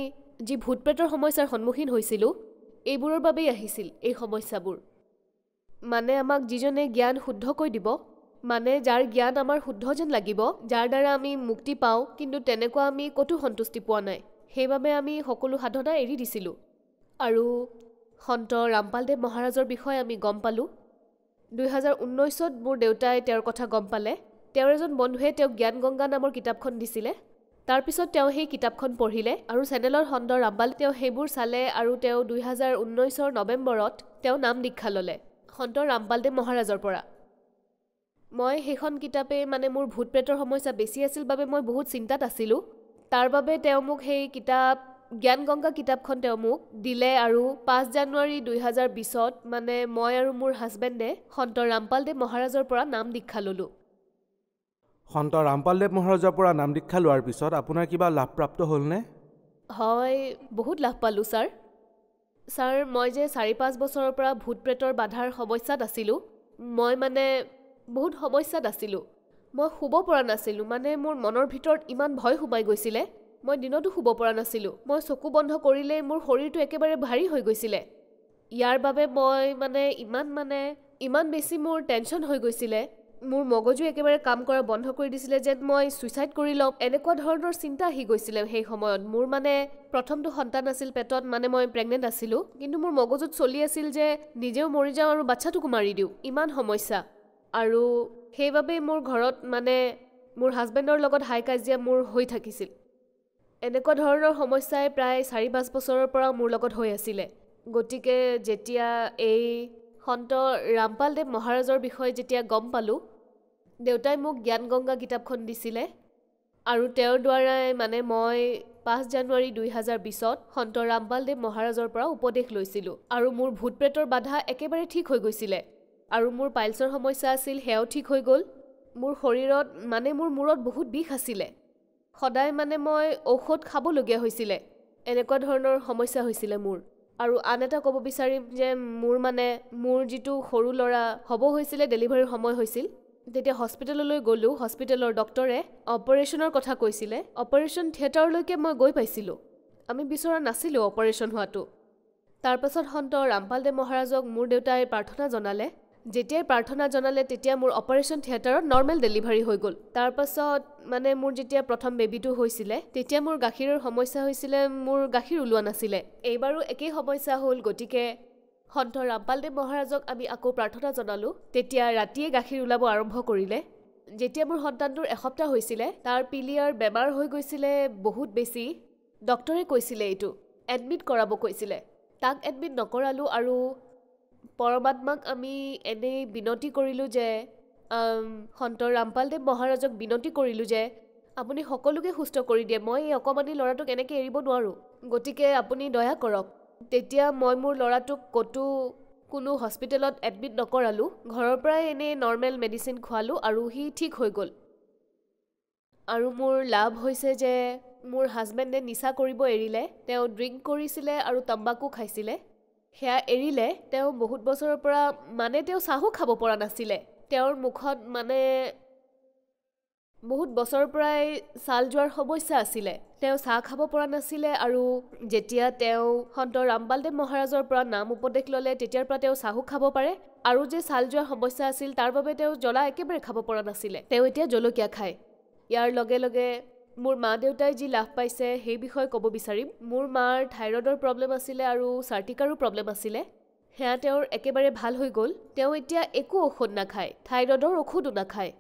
যি ভূত প্ৰেতৰ সমস্যাৰ সন্মুখীন হৈছিলোঁ, এইবোৰৰ বাবেই আহিছিল এই সমস্যাবোৰ। মানে আমাক যিজনে জ্ঞান শুদ্ধকৈ দিব, মানে যাৰ জ্ঞান আমাৰ শুদ্ধ যেন লাগিব, যাৰ দ্বাৰা আমি মুক্তি পাওঁ, কিন্তু তেনেকুৱা আমি ক'তো সন্তুষ্টি পোৱা নাই। সেইবাবে আমি সকলো সাধনা এৰি দিছিলোঁ। আৰু সন্ত ৰামপালদেৱ মহাৰাজৰ বিষয়ে আমি গম পালোঁ। 2019ত মোৰ দেউতাই তেওঁৰ কথা গম পালে। তেওঁৰ এজন বন্ধুৱে তেওঁক জ্ঞান গংগা নামৰ কিতাপখন দিছিলে। তাৰপিছত তেওঁ সেই কিতাপখন পঢ়িলে, আৰু চেনেলৰ সন্ত ৰামপাল তেওঁ সেইবোৰ চালে, আৰু তেওঁ 2019ৰ নৱেম্বৰত তেওঁ নাম দীক্ষা ল'লে সন্ত ৰামপালদেৱ মহাৰাজৰ পৰা। মই সেইখন কিতাপে, মানে মোৰ ভূত প্ৰেতৰ সমস্যা বেছি আছিল বাবে মই বহুত চিন্তাত আছিলোঁ। তাৰ বাবে তেওঁ মোক সেই কিতাপ জ্ঞান গংগা কিতাপখন তেওঁ মোক দিলে আৰু 5 জানুৱাৰী 2020 মানে মই আৰু মোৰ হাজবেণ্ডে সন্ত ৰামপালদেৱ মহাৰাজৰ পৰা নাম দীক্ষা ল'লোঁ। সন্ত ৰামপালদেৱ মহাৰাজৰ পৰা নাম দীক্ষা লোৱাৰ পিছত আপোনাৰ কিবা লাভপ্ৰাপ্ত হ'লনে? হয়, বহুত লাভ পালোঁ ছাৰ। ছাৰ, মই যে 4-5 বছৰৰ পৰা ভূত প্ৰেতৰ বাধাৰ সমস্যাত আছিলোঁ, মই মানে বহুত সমস্যাত আছিলোঁ। মই শুব পৰা নাছিলোঁ, মানে মোৰ মনৰ ভিতৰত ইমান ভয় সোমাই গৈছিলে, মই দিনতো শুব পৰা নাছিলোঁ। মই চকু বন্ধ কৰিলেই মোৰ শৰীৰটো একেবাৰে ভাৰী হৈ গৈছিলে। ইয়াৰ বাবে মই ইমান বেছি মোৰ টেনশ্যন হৈ গৈছিলে, মোৰ মগজু একেবাৰে কাম কৰা বন্ধ কৰি দিছিলে যেন মই ছুইচাইড কৰি ল'ম, এনেকুৱা ধৰণৰ চিন্তা আহি গৈছিলে সেই সময়ত। মোৰ মানে প্ৰথমটো সন্তান আছিল পেটত, মানে মই প্ৰেগনেণ্ট আছিলোঁ, কিন্তু মোৰ মগজুত চলি আছিল যে নিজেও মৰি যাওঁ আৰু বাচ্ছাটোকো মাৰি দিওঁ, ইমান সমস্যা। আৰু সেইবাবে মোৰ ঘৰত মানে মোৰ হাজবেণ্ডৰ লগত হাই কাজিয়া মোৰ হৈ থাকিছিল। এনেকুৱা ধৰণৰ সমস্যাই প্ৰায় 4-5 বছৰৰ পৰা মোৰ লগত হৈ আছিলে। গতিকে যেতিয়া এই সন্ত ৰামপালদেৱ মহাৰাজৰ বিষয়ে যেতিয়া গম পালোঁ, দেউতাই মোক জ্ঞান গংগা কিতাপখন দিছিলে আৰু তেওঁৰ দ্বাৰাই মানে মই 5 জানুৱাৰী 2020 সন্ত ৰামপালদেৱ মহাৰাজৰ পৰা উপদেশ লৈছিলোঁ আৰু মোৰ ভূত প্ৰেতৰ বাধা একেবাৰে ঠিক হৈ গৈছিলে আৰু মোৰ পাইলছৰ সমস্যা আছিল, সেয়াও ঠিক হৈ গ'ল। মোৰ শৰীৰত মানে মোৰ মূৰত বহুত বিষ আছিলে, সদায় মানে মই ঔষধ খাবলগীয়া হৈছিলে, এনেকুৱা ধৰণৰ সমস্যা হৈছিলে মোৰ। আৰু আন এটা ক'ব বিচাৰিম যে মোৰ যিটো সৰু ল'ৰা হ'ব হৈছিলে, ডেলিভাৰীৰ সময় হৈছিল, তেতিয়া হস্পিটেললৈ গ'লোঁ। হস্পিটেলৰ ডক্টৰে অপাৰেশ্যনৰ কথা কৈছিলে, অপাৰেশ্যন থিয়েটাৰলৈকে মই গৈ পাইছিলোঁ, আমি বিচৰা নাছিলোঁ অপাৰেশ্যন হোৱাটো। তাৰপাছত সন্ত ৰামপালদেৱ মহাৰাজক মোৰ দেউতাই প্ৰাৰ্থনা জনালে। যেতিয়াই প্ৰাৰ্থনা জনালে তেতিয়া মোৰ অপাৰেশ্যন থিয়েটাৰত নৰ্মেল ডেলিভাৰী হৈ গ'ল। তাৰপাছত মানে মোৰ যেতিয়া প্ৰথম বেবীটো হৈছিলে তেতিয়া মোৰ গাখীৰৰ সমস্যা হৈছিলে, মোৰ গাখীৰ ওলোৱা নাছিলে। এইবাৰো একেই সমস্যা হ'ল, গতিকে সন্ত ৰামপালদেৱ মহাৰাজক আমি আকৌ প্ৰাৰ্থনা জনালোঁ। তেতিয়া ৰাতিয়ে গাখীৰ ওলাব আৰম্ভ কৰিলে। যেতিয়া মোৰ সন্তানটোৰ এসপ্তাহ হৈছিলে, তাৰ পিলিয়াৰ বেমাৰ হৈ গৈছিলে বহুত বেছি। ডক্টৰে কৈছিলে এইটো এডমিট কৰাব কৈছিলে, তাক এডমিট নকৰালোঁ আৰু পৰমাত্মাক আমি এনেই বিনতি কৰিলোঁ যে সন্ত ৰামপালদেৱ মহাৰাজক বিনতি কৰিলোঁ যে আপুনি সকলোকে সুস্থ কৰি দিয়ে, মই এই অকণমানি ল'ৰাটোক এনেকৈ এৰিব নোৱাৰোঁ, গতিকে আপুনি দয়া কৰক। তেতিয়া মই মোৰ ল'ৰাটোক কোনো হস্পিটেলত এডমিট নকৰালোঁ, ঘৰৰ পৰাই এনেই নৰ্মেল মেডিচিন খোৱালোঁ আৰু সি ঠিক হৈ গ'ল। আৰু মোৰ লাভ হৈছে যে মোৰ হাজবেণ্ডে নিচা কৰিব এৰিলে। তেওঁ ড্ৰিংক কৰিছিলে আৰু তাম্বাকু খাইছিলে, সেয়া এৰিলে। তেওঁ বহুত বছৰৰ পৰা মানে তেওঁ চাহো খাব পৰা নাছিলে, তেওঁৰ মুখত মানে বহুত বছৰৰ পৰাই ছাল যোৱাৰ সমস্যা আছিলে, তেওঁ চাহ খাব পৰা নাছিলে। আৰু যেতিয়া তেওঁ সন্ত ৰামপালদেৱ মহাৰাজৰ পৰা নাম উপদেশ ল'লে তেতিয়াৰ পৰা তেওঁ চাহো খাব পাৰে। আৰু যে ছাল যোৱাৰ সমস্যা আছিল তাৰ বাবে তেওঁ জ্বলা একেবাৰে খাব পৰা নাছিলে, তেওঁ এতিয়া জলকীয়া খায়। ইয়াৰ লগে লগে মোৰ মা দেউতাই যি লাভ পাইছে সেই বিষয়ে ক'ব বিচাৰিম। মোৰ মাৰ থাইৰয়ডৰ প্ৰব্লেম আছিলে আৰু চাৰ্টিকাৰো প্ৰব্লেম আছিলে, সেয়া তেওঁৰ একেবাৰে ভাল হৈ গ'ল। তেওঁ এতিয়া একো ঔষধ নাখায়, থাইৰয়ডৰ ঔষধো নাখায়।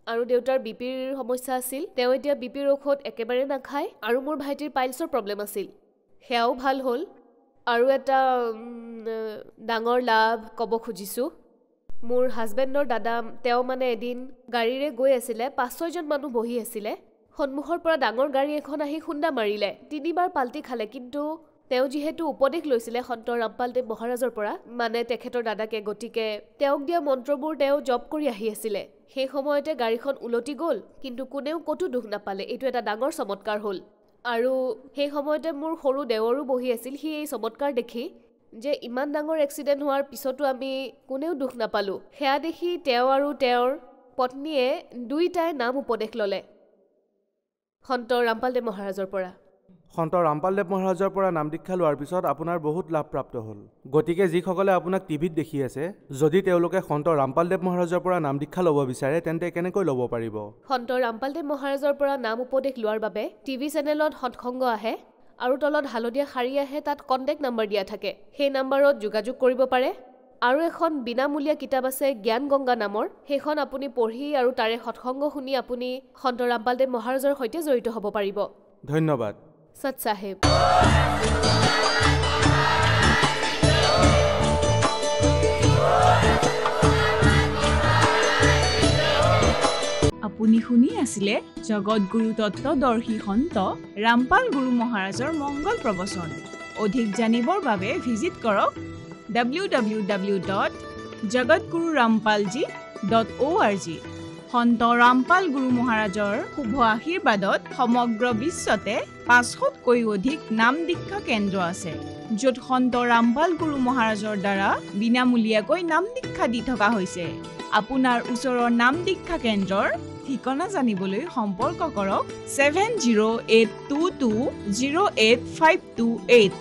আৰু দেউতাৰ বিপিৰ সমস্যা আছিল, তেওঁ এতিয়া বিপিৰ ঔষধ একেবাৰে নাখায়। আৰু মোৰ ভাইটিৰ পাইলছৰ প্ৰব্লেম আছিল, সেয়াও ভাল হ'ল। আৰু এটা ডাঙৰ লাভ ক'ব খুজিছোঁ, মোৰ হাজবেণ্ডৰ দাদা, তেওঁ মানে এদিন গাড়ীৰে গৈ আছিলে, 5-6জন মানুহ বহি আছিলে, সন্মুখৰ পৰা ডাঙৰ গাড়ী এখন আহি খুন্দা মাৰিলে, 3বাৰ পাল্টি খালে। কিন্তু তেওঁ যিহেতু উপদেশ লৈছিলে সন্ত ৰামপালদেৱ মহাৰাজৰ পৰা, মানে তেখেতৰ দাদাকে, গতিকে তেওঁক দিয়া মন্ত্ৰবোৰ তেওঁ জপ কৰি আহি আছিলে। সেই সময়তে গাড়ীখন উলটি গ'ল, কিন্তু কোনেও ক'তো দুখ নাপালে, এইটো এটা ডাঙৰ চমৎকাৰ হ'ল। আৰু সেই সময়তে মোৰ সৰু দেৱৰো বহি আছিল, সি এই চমৎকাৰ দেখি যে ইমান ডাঙৰ এক্সিডেণ্ট হোৱাৰ পিছতো আমি কোনেও দুখ নাপালোঁ, সেয়া দেখি তেওঁ আৰু তেওঁৰ পত্নীয়ে দুয়োটাই নাম উপদেশ ল'লে সন্ত ৰামপালদেৱ মহাৰাজৰ পৰা। সন্ত ৰামপালদেৱ মহাৰাজৰ পৰা নাম দীক্ষা লোৱাৰ পিছত আপোনাৰ বহুত লাভ প্ৰাপ্ত হ'ল। গতিকে যিসকলে আপোনাক টিভিত দেখি আছে, যদি তেওঁলোকে সন্ত ৰামপালদেৱ মহাৰাজৰ পৰা নাম দীক্ষা ল'ব বিচাৰে তেন্তে কেনেকৈ ল'ব পাৰিব? সন্ত ৰামপালদেৱ মহাৰাজৰ পৰা নাম উপদেশ লোৱাৰ বাবে টিভি চেনেলত সৎসংগ আহে আৰু তলত হালধীয়া শাৰী আহে, তাত কণ্টেক্ট নম্বৰ দিয়া থাকে, সেই নম্বৰত যোগাযোগ কৰিব পাৰে। আৰু এখন বিনামূলীয়া কিতাপ আছে জ্ঞান গংগা নামৰ, সেইখন আপুনি পঢ়ি আৰু তাৰে সৎসংগ শুনি আপুনি সন্ত ৰামপালদেৱ মহাৰাজৰ সৈতে জড়িত হ'ব পাৰিব। ধন্যবাদ। সৎ চাহেব। আপুনি আপুনি শুনি আছিলে জগতগুৰু তত্ত্বদৰ্শী সন্ত ৰামপাল গুৰু মহাৰাজৰ মংগল প্ৰবচন। অধিক জানিবৰ বাবে ভিজিট কৰক www.jagatgururampalji.org। সন্ত ৰামপাল গুৰু মহাৰাজৰ শুভ আশীৰ্বাদত সমগ্ৰ বিশ্বতে 500তকৈ অধিক নাম দীক্ষা কেন্দ্ৰ আছে, য'ত সন্ত ৰামপাল গুৰু মহাৰাজৰ দ্বাৰা বিনামূলীয়াকৈ নাম দীক্ষা দি থকা হৈছে। আপোনাৰ ওচৰৰ নাম দীক্ষা কেন্দ্ৰৰ ঠিকনা জানিবলৈ সম্পৰ্ক কৰক 7082208528।